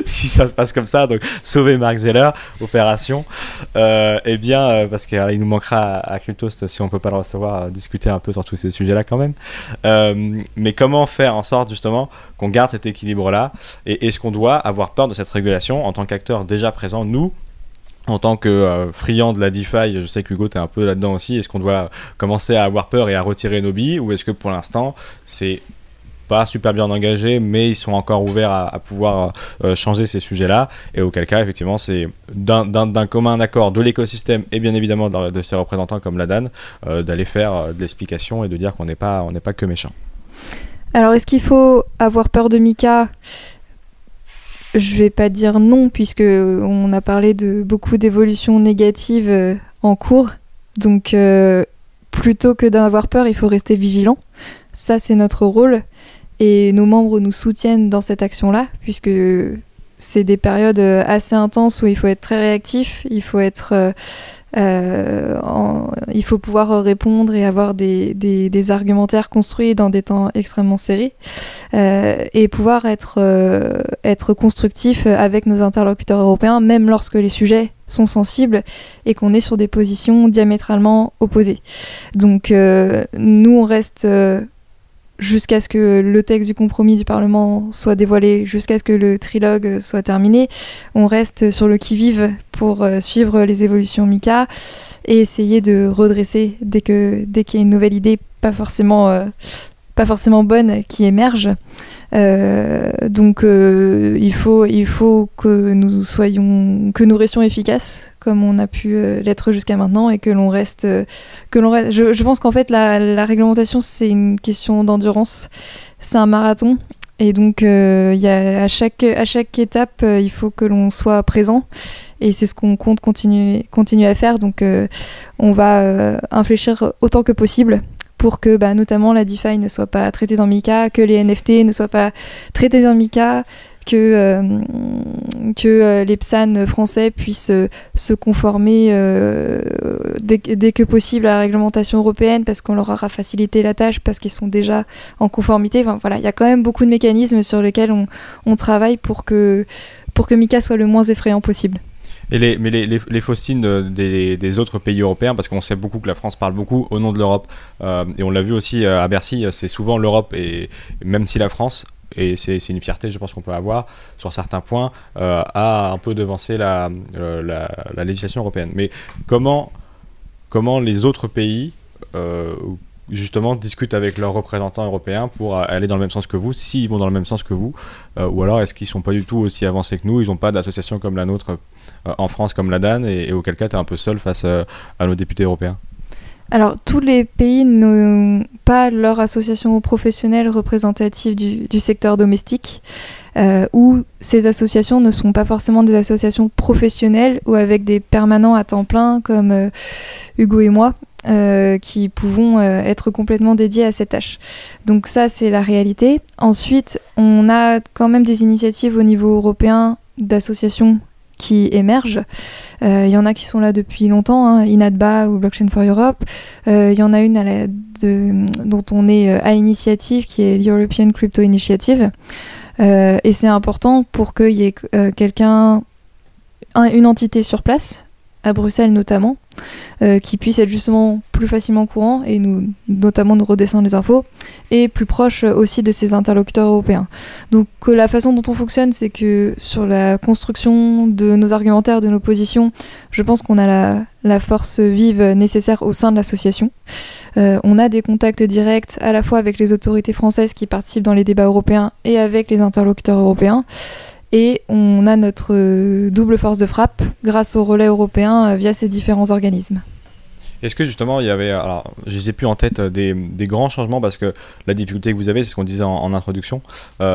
si ça se passe comme ça. Donc sauver Mark Zeller, opération. Parce qu'il nous manquera à Cryptost, si on ne peut pas le recevoir, discuter un peu sur tous ces sujets-là quand même. Mais comment faire en sorte justement qu'on garde cet équilibre-là, et est-ce qu'on doit avoir peur de cette régulation en tant qu'acteur déjà présent, nous, en tant que friand de la DeFi? Je sais que Hugo, tu es un peu là-dedans aussi. Est-ce qu'on doit commencer à avoir peur et à retirer nos billes, ou est-ce que pour l'instant, c'est pas super bien engagé, mais ils sont encore ouverts à pouvoir changer ces sujets-là, et auquel cas, effectivement, c'est d'un commun accord de l'écosystème, et bien évidemment de ses représentants comme la DAN, d'aller faire de l'explication et de dire qu'on n'est pas que méchants. Alors, est-ce qu'il faut avoir peur de MiCA ? Je vais pas dire non, puisque on a parlé de beaucoup d'évolutions négatives en cours. Donc, plutôt que d'avoir peur, il faut rester vigilant. Ça, c'est notre rôle. Et nos membres nous soutiennent dans cette action-là, puisque c'est des périodes assez intenses où il faut être très réactif, il faut pouvoir répondre et avoir des argumentaires construits dans des temps extrêmement serrés, et pouvoir être constructif avec nos interlocuteurs européens, même lorsque les sujets sont sensibles et qu'on est sur des positions diamétralement opposées. Donc nous, on reste... jusqu'à ce que le texte du compromis du Parlement soit dévoilé, jusqu'à ce que le trilogue soit terminé. On reste sur le qui-vive pour suivre les évolutions MiCA et essayer de redresser dès qu'il y a une nouvelle idée pas forcément bonne qui émerge. Donc il faut que nous restions efficaces comme on a pu l'être jusqu'à maintenant, et que l'on reste. Je pense qu'en fait la réglementation, c'est une question d'endurance, c'est un marathon, et donc à chaque étape il faut que l'on soit présent, et c'est ce qu'on compte continuer à faire. Donc on va infléchir autant que possible pour que notamment la DeFi ne soit pas traitée dans MiCA, que les NFT ne soient pas traités dans MiCA, que les PSAN français puissent se conformer dès que possible à la réglementation européenne parce qu'on leur aura facilité la tâche, parce qu'ils sont déjà en conformité. Enfin, voilà, il y a quand même beaucoup de mécanismes sur lesquels on travaille pour que Mika soit le moins effrayant possible. Et les Faustines des autres pays européens, parce qu'on sait beaucoup que la France parle beaucoup au nom de l'Europe, et on l'a vu aussi à Bercy, c'est souvent l'Europe, et même si la France, et c'est une fierté je pense qu'on peut avoir sur certains points, a un peu devancé la législation européenne. Mais comment les autres pays justement discutent avec leurs représentants européens pour aller dans le même sens que vous, s'ils vont dans le même sens que vous, ou alors est-ce qu'ils ne sont pas du tout aussi avancés que nous, ils n'ont pas d'association comme la nôtre en France, comme la DAN, et auquel cas tu es un peu seul face à nos députés européens? Alors, tous les pays n'ont pas leur association professionnelle représentative du secteur domestique, où ces associations ne sont pas forcément des associations professionnelles ou avec des permanents à temps plein comme Hugo et moi, qui pouvons être complètement dédiés à cette tâche. Donc ça, c'est la réalité. Ensuite, on a quand même des initiatives au niveau européen d'associations qui émergent. Il y en a qui sont là depuis longtemps, hein, INATBA ou Blockchain for Europe. Il y en a une dont on est à l'initiative, qui est l'European Crypto Initiative. Et c'est important pour qu'il y ait une entité sur place, à Bruxelles notamment, qui puisse être justement plus facilement au courant et notamment nous redescendre les infos, et plus proche aussi de ses interlocuteurs européens. Donc la façon dont on fonctionne, c'est que sur la construction de nos argumentaires, de nos positions, je pense qu'on a la force vive nécessaire au sein de l'association. On a des contacts directs à la fois avec les autorités françaises qui participent dans les débats européens et avec les interlocuteurs européens. Et on a notre double force de frappe grâce au relais européen via ces différents organismes. Est-ce que justement il y avait, alors je les ai plus en tête, des grands changements, parce que la difficulté que vous avez, c'est ce qu'on disait en introduction,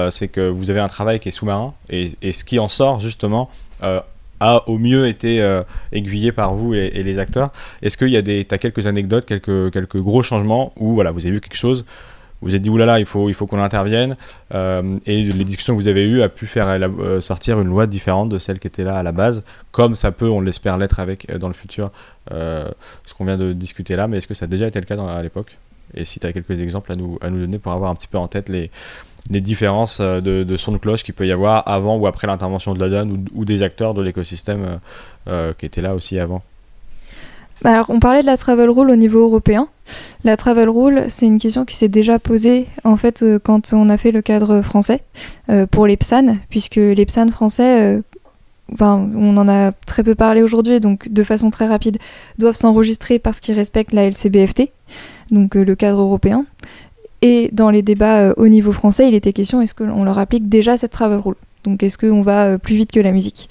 c'est que vous avez un travail qui est sous-marin, et ce qui en sort justement a au mieux été aiguillé par vous et les acteurs. Est-ce qu'il y a t'as quelques anecdotes, quelques gros changements où voilà, vous avez vu quelque chose, vous vous êtes dit oulala, il faut qu'on intervienne, et les discussions que vous avez eues a pu faire sortir une loi différente de celle qui était là à la base, comme ça peut, on l'espère, l'être avec dans le futur, ce qu'on vient de discuter là. Mais est-ce que ça a déjà été le cas à l'époque? Et si tu as quelques exemples à nous donner pour avoir un petit peu en tête les différences de son de cloche qu'il peut y avoir avant ou après l'intervention de la DAN ou des acteurs de l'écosystème qui étaient là aussi avant? Alors, on parlait de la travel rule au niveau européen. La travel rule, c'est une question qui s'est déjà posée en fait quand on a fait le cadre français pour les PSAN, puisque les PSAN français, on en a très peu parlé aujourd'hui, donc de façon très rapide, doivent s'enregistrer parce qu'ils respectent la LCBFT, donc le cadre européen. Et dans les débats au niveau français, il était question, est-ce qu'on leur applique déjà cette travel rule? Donc est-ce qu'on va plus vite que la musique?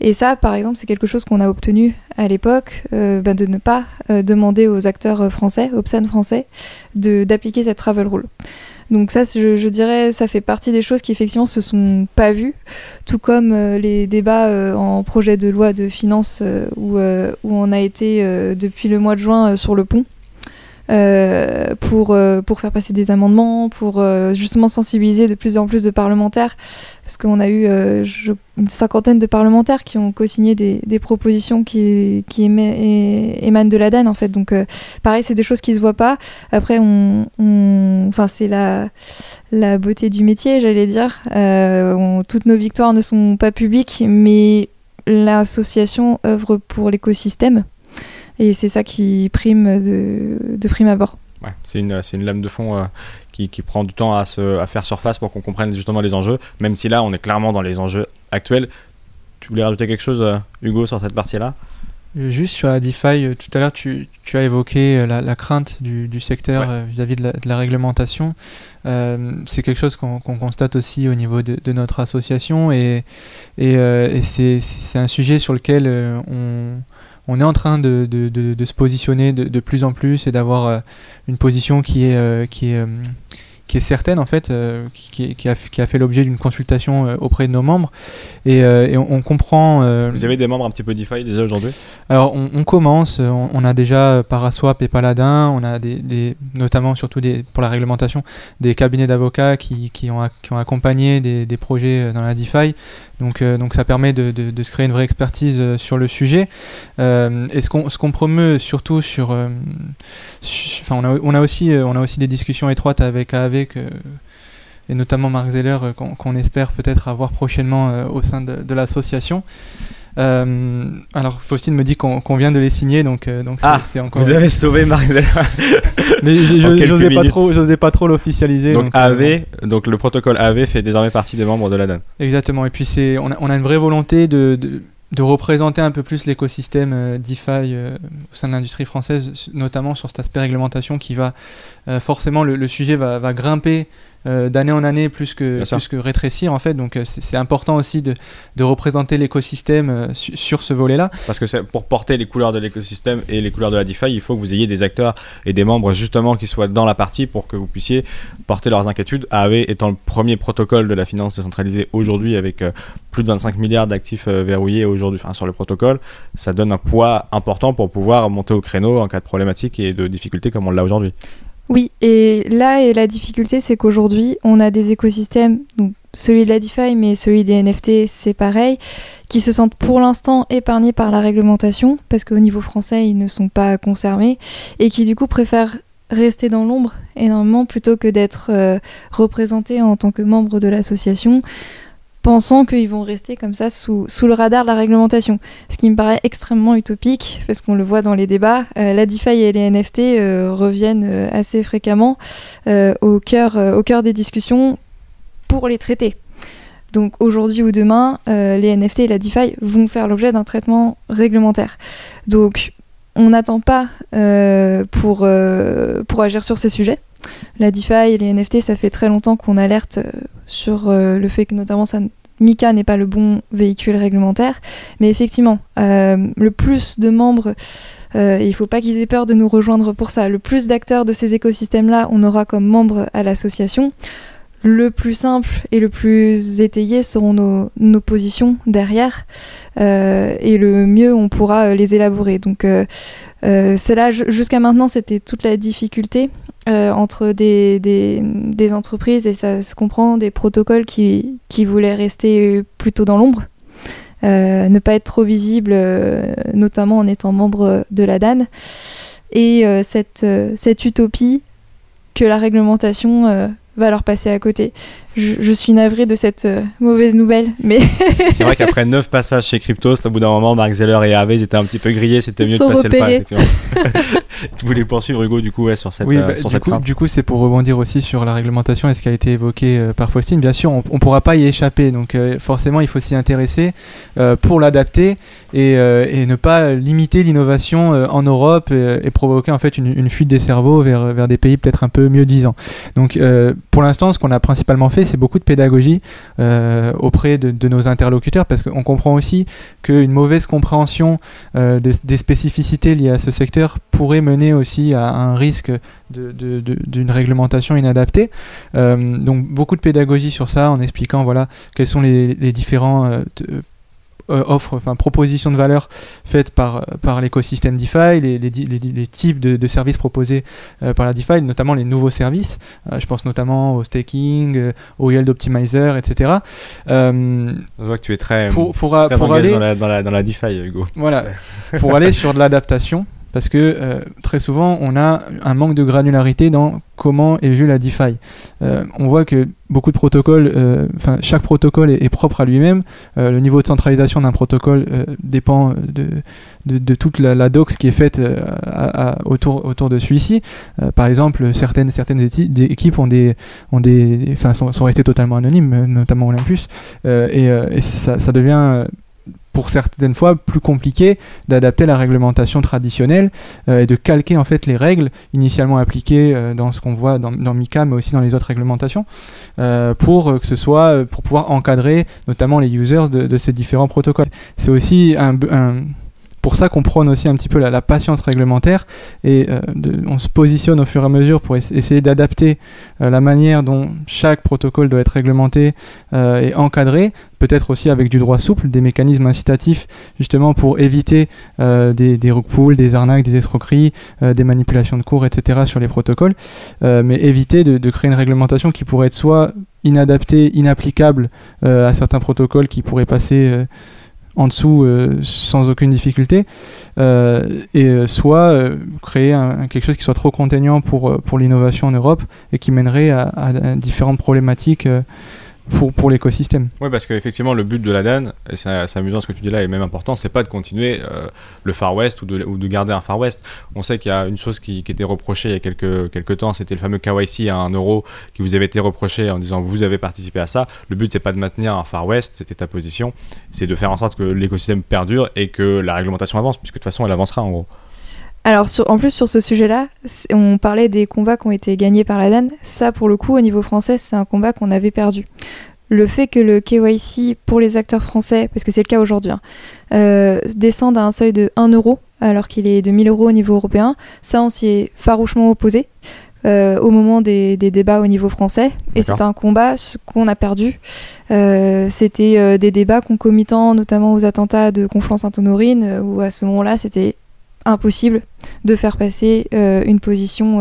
Et ça, par exemple, c'est quelque chose qu'on a obtenu à l'époque, de ne pas demander aux acteurs français, aux PSAN français, d'appliquer cette travel rule. Donc ça, je dirais, ça fait partie des choses qui effectivement se sont pas vues, tout comme les débats en projet de loi de finances où on a été depuis le mois de juin sur le pont. Pour faire passer des amendements, pour justement sensibiliser de plus en plus de parlementaires, parce qu'on a eu une cinquantaine de parlementaires qui ont co-signé des propositions qui émanent de la DAN en fait. Donc pareil, c'est des choses qui se voient pas. Après, c'est la beauté du métier, j'allais dire. Toutes nos victoires ne sont pas publiques, mais l'association œuvre pour l'écosystème. Et c'est ça qui prime de prime abord. Ouais, c'est une lame de fond qui prend du temps à faire surface pour qu'on comprenne justement les enjeux, même si là on est clairement dans les enjeux actuels. Tu voulais rajouter quelque chose, Hugo, sur cette partie-là? Juste sur la DeFi, tout à l'heure tu as évoqué la crainte du secteur vis-à-vis de la réglementation. C'est quelque chose qu'on constate aussi au niveau de notre association, et c'est un sujet sur lequel on est en train de se positionner de plus en plus, et d'avoir une position qui est est certaine en fait, qui a fait l'objet d'une consultation auprès de nos membres et on comprend. Vous avez des membres un petit peu DeFi déjà aujourd'hui? Alors on commence, on a déjà Paraswap et Paladin, on a notamment surtout pour la réglementation des cabinets d'avocats qui ont accompagné des projets dans la DeFi. Donc ça permet de se créer une vraie expertise sur le sujet. Et ce qu'on promeut surtout on a aussi des discussions étroites avec AAV et notamment Mark Zeller qu'on espère peut-être avoir prochainement au sein de l'association. Alors Faustine me dit qu'on vient de les signer, donc c'est encore. Vous avez sauvé Mark Zeller. Mais j'osais pas trop l'officialiser. Donc AAV, donc le protocole AAV fait désormais partie des membres de la DAN. Exactement. Et puis on a une vraie volonté de représenter un peu plus l'écosystème DeFi au sein de l'industrie française, notamment sur cet aspect réglementation qui va forcément le sujet va grimper d'année en année plus que rétrécir en fait. Donc c'est important aussi de représenter l'écosystème sur ce volet-là. Parce que pour porter les couleurs de l'écosystème et les couleurs de la DeFi, il faut que vous ayez des acteurs et des membres justement qui soient dans la partie pour que vous puissiez porter leurs inquiétudes. AAV étant le premier protocole de la finance décentralisée aujourd'hui avec plus de 25 milliards d'actifs verrouillés aujourd'hui sur le protocole, ça donne un poids important pour pouvoir monter au créneau en cas de problématique et de difficulté comme on l'a aujourd'hui. Oui, et la difficulté, c'est qu'aujourd'hui, on a des écosystèmes, donc celui de la DeFi, mais celui des NFT, c'est pareil, qui se sentent pour l'instant épargnés par la réglementation, parce qu'au niveau français, ils ne sont pas concernés, et qui du coup préfèrent rester dans l'ombre énormément plutôt que d'être représentés en tant que membres de l'association, pensant qu'ils vont rester comme ça sous le radar de la réglementation. Ce qui me paraît extrêmement utopique, parce qu'on le voit dans les débats. La DeFi et les NFT reviennent assez fréquemment au cœur des discussions pour les traiter. Donc aujourd'hui ou demain, les NFT et la DeFi vont faire l'objet d'un traitement réglementaire. Donc on n'attend pas pour agir sur ces sujets. La DeFi et les NFT, ça fait très longtemps qu'on alerte sur le fait que notamment MiCA n'est pas le bon véhicule réglementaire. Mais effectivement, le plus de membres, il ne faut pas qu'ils aient peur de nous rejoindre pour ça. Le plus d'acteurs de ces écosystèmes-là, on aura comme membres à l'association. Le plus simple et le plus étayé seront nos positions derrière. Et le mieux, on pourra les élaborer. Donc c'est là, jusqu'à maintenant, c'était toute la difficulté entre des entreprises, et ça se comprend, des protocoles qui voulaient rester plutôt dans l'ombre, ne pas être trop visibles, notamment en étant membre de la DAN, et cette utopie que la réglementation va leur passer à côté. Je suis navrée de cette mauvaise nouvelle, mais... C'est vrai qu'après 9 passages chez Cryptos, au bout d'un moment, Mark Zeller et AAV, ils étaient un petit peu grillés, c'était mieux de passer le pas, effectivement. Tu voulais poursuivre, Hugo, du coup, sur cette crainte. Du coup, c'est pour rebondir aussi sur la réglementation et ce qui a été évoqué par Faustine. Bien sûr, on ne pourra pas y échapper, donc forcément, il faut s'y intéresser pour l'adapter et ne pas limiter l'innovation en Europe et provoquer en fait une fuite des cerveaux vers des pays peut-être un peu mieux disants. Donc, pour l'instant, ce qu'on a principalement fait, c'est beaucoup de pédagogie auprès de nos interlocuteurs, parce qu'on comprend aussi qu'une mauvaise compréhension des spécificités liées à ce secteur pourrait mener aussi à un risque d'une réglementation inadaptée. Donc beaucoup de pédagogie sur ça, en expliquant quels sont les différents propositions de valeur faites par l'écosystème DeFi, les types de services proposés par la DeFi, notamment les nouveaux services. Je pense notamment au staking, au yield optimizer, etc. On voit que tu es très engagé dans la DeFi, Hugo. Voilà, pour aller sur de l'adaptation. Parce que très souvent, on a un manque de granularité dans comment est vue la DeFi. On voit que beaucoup de protocoles, chaque protocole est propre à lui-même. Le niveau de centralisation d'un protocole dépend de toute la dox qui est faite autour de celui-ci. Par exemple, certaines équipes sont restées totalement anonymes, notamment Olympus, et ça devient... pour certaines fois plus compliqué d'adapter la réglementation traditionnelle et de calquer en fait les règles initialement appliquées dans ce qu'on voit dans MiCA, mais aussi dans les autres réglementations, pour pouvoir encadrer notamment les users de ces différents protocoles. C'est aussi pour ça qu'on prône aussi un petit peu la patience réglementaire et on se positionne au fur et à mesure pour essayer d'adapter la manière dont chaque protocole doit être réglementé et encadré, peut-être aussi avec du droit souple, des mécanismes incitatifs justement pour éviter des rug pulls, des arnaques, des escroqueries, des manipulations de cours, etc. sur les protocoles, mais éviter de créer une réglementation qui pourrait être soit inadaptée, inapplicable à certains protocoles qui pourraient passer en dessous sans aucune difficulté, et soit créer quelque chose qui soit trop contraignant pour l'innovation en Europe et qui mènerait à différentes problématiques pour l'écosystème. Oui, parce qu'effectivement, le but de l'ADAN, et c'est amusant ce que tu dis là, et même important, c'est pas de continuer le Far West ou de garder un Far West. On sait qu'il y a une chose qui était reprochée il y a quelques temps, c'était le fameux KYC à 1 euro qui vous avait été reproché en disant vous avez participé à ça. Le but, c'est pas de maintenir un Far West, c'était ta position, c'est de faire en sorte que l'écosystème perdure et que la réglementation avance, puisque de toute façon, elle avancera en gros. Alors, en plus, sur ce sujet-là, on parlait des combats qui ont été gagnés par l'ADAN. Ça, pour le coup, au niveau français, c'est un combat qu'on avait perdu. Le fait que le KYC pour les acteurs français, parce que c'est le cas aujourd'hui, descende à un seuil de 1 euro, alors qu'il est de 1 000 € au niveau européen, ça, on s'y est farouchement opposé au moment des débats au niveau français. Et c'est un combat qu'on a perdu. C'était des débats concomitants, notamment aux attentats de Conflans-Sainte-Honorine, où à ce moment-là, c'était impossible de faire passer une position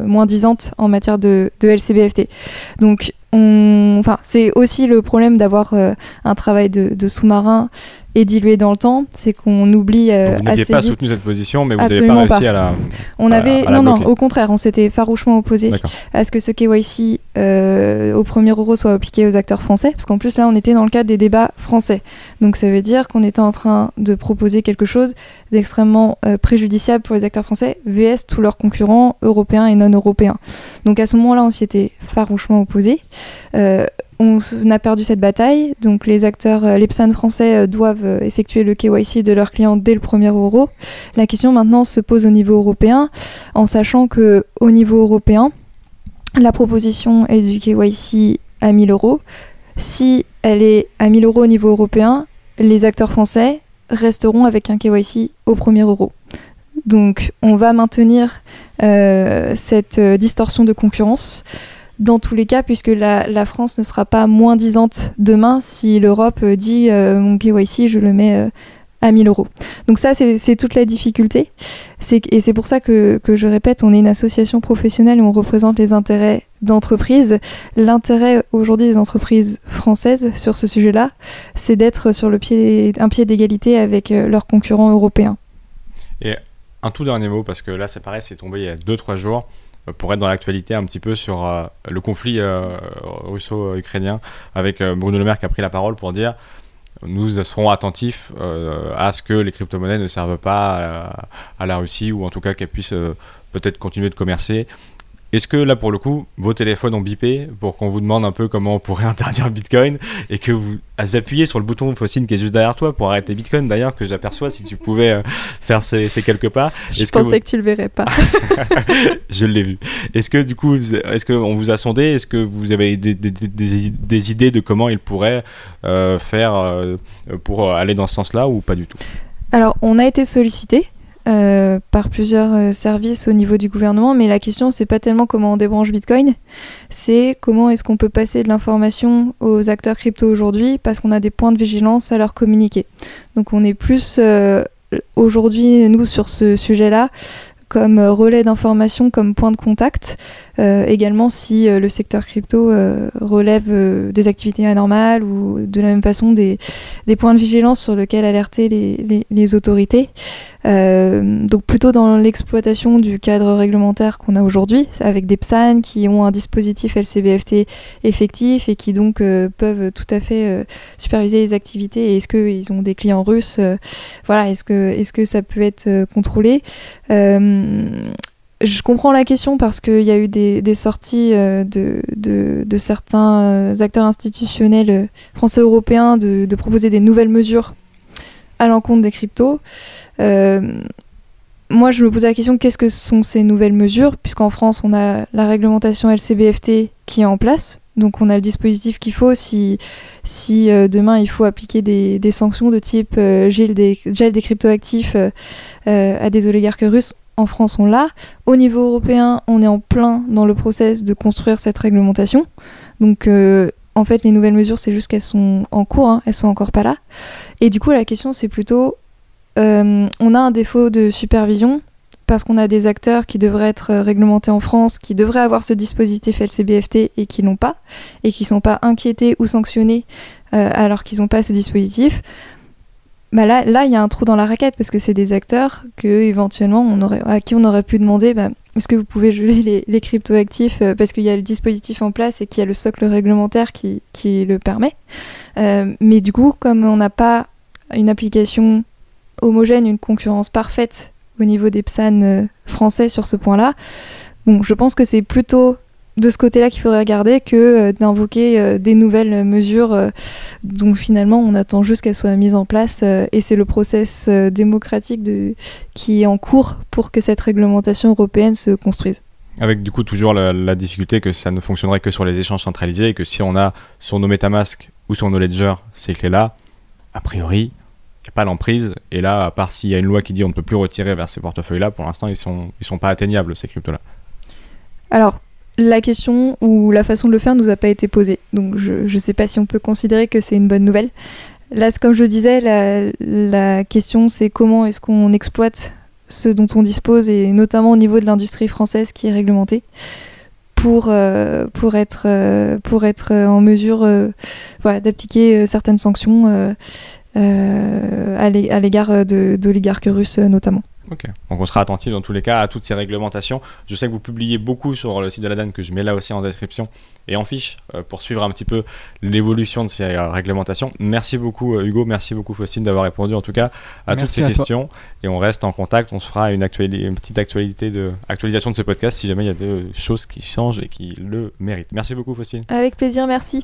moins-disante en matière de LCBFT. Donc, c'est aussi le problème d'avoir un travail de sous-marin et dilué dans le temps, c'est qu'on oublie vous n'aviez pas soutenu cette position, mais vous n'avez pas réussi à la Non, au contraire, on s'était farouchement opposé à ce que ce KYC au premier euro soit appliqué aux acteurs français, parce qu'en plus là, on était dans le cadre des débats français. Donc ça veut dire qu'on était en train de proposer quelque chose d'extrêmement préjudiciable pour les acteurs français, vs tous leurs concurrents européens et non européens. Donc à ce moment-là, on s'y était farouchement opposé. On a perdu cette bataille, donc les acteurs, les PSAN français doivent effectuer le KYC de leurs clients dès le premier euro. La question maintenant se pose au niveau européen, en sachant que au niveau européen, la proposition est du KYC à 1 000 €. Si elle est à 1 000 € au niveau européen, les acteurs français resteront avec un KYC au premier euro. Donc on va maintenir cette distorsion de concurrence dans tous les cas, puisque la France ne sera pas moins disante demain si l'Europe dit mon KYC, je le mets à 1 000 €. Donc ça, c'est toute la difficulté. Et c'est pour ça que je répète, on est une association professionnelle où on représente les intérêts d'entreprises. L'intérêt aujourd'hui des entreprises françaises sur ce sujet-là, c'est d'être sur un pied d'égalité avec leurs concurrents européens. Et un tout dernier mot, parce que là, c'est pareil, c'est tombé il y a 2-3 jours, pour être dans l'actualité un petit peu sur le conflit russo-ukrainien, avec Bruno Le Maire qui a pris la parole pour dire nous serons attentifs à ce que les crypto-monnaies ne servent pas à la Russie, ou en tout cas qu'elles puissent peut-être continuer de commercer. Est-ce que là, pour le coup, vos téléphones ont bipé pour qu'on vous demande un peu comment on pourrait interdire Bitcoin, et que vous appuyez sur le bouton Faucine qui est juste derrière toi pour arrêter Bitcoin, d'ailleurs, que j'aperçois, si tu pouvais faire ces quelques pas. Je pensais que tu le verrais pas. Je l'ai vu. Est-ce que du coup, est-ce qu'on vous a sondé? Est-ce que vous avez des idées de comment il pourrait faire pour aller dans ce sens-là, ou pas du tout? Alors, on a été sollicité par plusieurs services au niveau du gouvernement, mais la question, c'est pas tellement comment on débranche Bitcoin, c'est comment est-ce qu'on peut passer de l'information aux acteurs crypto aujourd'hui, parce qu'on a des points de vigilance à leur communiquer. Donc on est plus aujourd'hui, nous, sur ce sujet-là, comme relais d'information, comme point de contact. Également, si le secteur crypto relève des activités anormales, ou de la même façon des points de vigilance sur lesquels alerter les autorités. Donc plutôt dans l'exploitation du cadre réglementaire qu'on a aujourd'hui, avec des PSAN qui ont un dispositif LCBFT effectif et qui donc peuvent tout à fait superviser les activités. Et est-ce qu'ils ont des clients russes, voilà, est-ce que ça peut être contrôlé? Je comprends la question, parce qu'il y a eu des sorties de certains acteurs institutionnels français européens de proposer des nouvelles mesures à l'encontre des cryptos. Moi, je me pose la question, qu'est-ce que sont ces nouvelles mesures, puisqu'en France, on a la réglementation LCBFT qui est en place, Donc on a le dispositif qu'il faut si demain il faut appliquer des sanctions de type gel des cryptoactifs à des oligarques russes. En France, on l'a. Au niveau européen, on est en plein dans le process de construire cette réglementation. Donc, en fait, les nouvelles mesures, c'est juste qu'elles sont en cours, hein, elles sont encore pas là. Et du coup, la question, c'est plutôt, on a un défaut de supervision parce qu'on a des acteurs qui devraient être réglementés en France, qui devraient avoir ce dispositif LCBFT et qui l'ont pas, et qui sont pas inquiétés ou sanctionnés alors qu'ils n'ont pas ce dispositif. Bah là, il y a un trou dans la raquette parce que c'est des acteurs que éventuellement à qui on aurait pu demander est-ce que vous pouvez geler les cryptoactifs parce qu'il y a le dispositif en place et qu'il y a le socle réglementaire qui le permet. Mais du coup, comme on n'a pas une application homogène, une concurrence parfaite au niveau des PSAN français sur ce point-là, bon, je pense que c'est plutôt de ce côté-là qu'il faudrait regarder que d'invoquer des nouvelles mesures dont finalement on attend juste qu'elles soient mises en place et c'est le process démocratique qui est en cours pour que cette réglementation européenne se construise. Avec du coup toujours la difficulté que ça ne fonctionnerait que sur les échanges centralisés et que si on a sur nos MetaMask ou sur nos Ledger ces clés-là, a priori, il n'y a pas l'emprise. Et là, à part s'il y a une loi qui dit on ne peut plus retirer vers ces portefeuilles-là, pour l'instant, ils sont pas atteignables, ces cryptos-là. Alors, la question ou la façon de le faire nous a pas été posée. Donc je sais pas si on peut considérer que c'est une bonne nouvelle. Là, comme je le disais, la question c'est comment est-ce qu'on exploite ce dont on dispose et notamment au niveau de l'industrie française qui est réglementée pour être en mesure d'appliquer certaines sanctions à l'égard d'oligarques russes notamment. Ok, donc on sera attentif dans tous les cas à toutes ces réglementations. Je sais que vous publiez beaucoup sur le site de la DAN, que je mets là aussi en description et en fiche pour suivre un petit peu l'évolution de ces réglementations. Merci beaucoup Hugo, merci beaucoup Faustine d'avoir répondu en tout cas à toutes ces questions. Et on reste en contact, on se fera une petite actualisation de ce podcast si jamais il y a des choses qui changent et qui le méritent. Merci beaucoup Faustine. Avec plaisir, merci.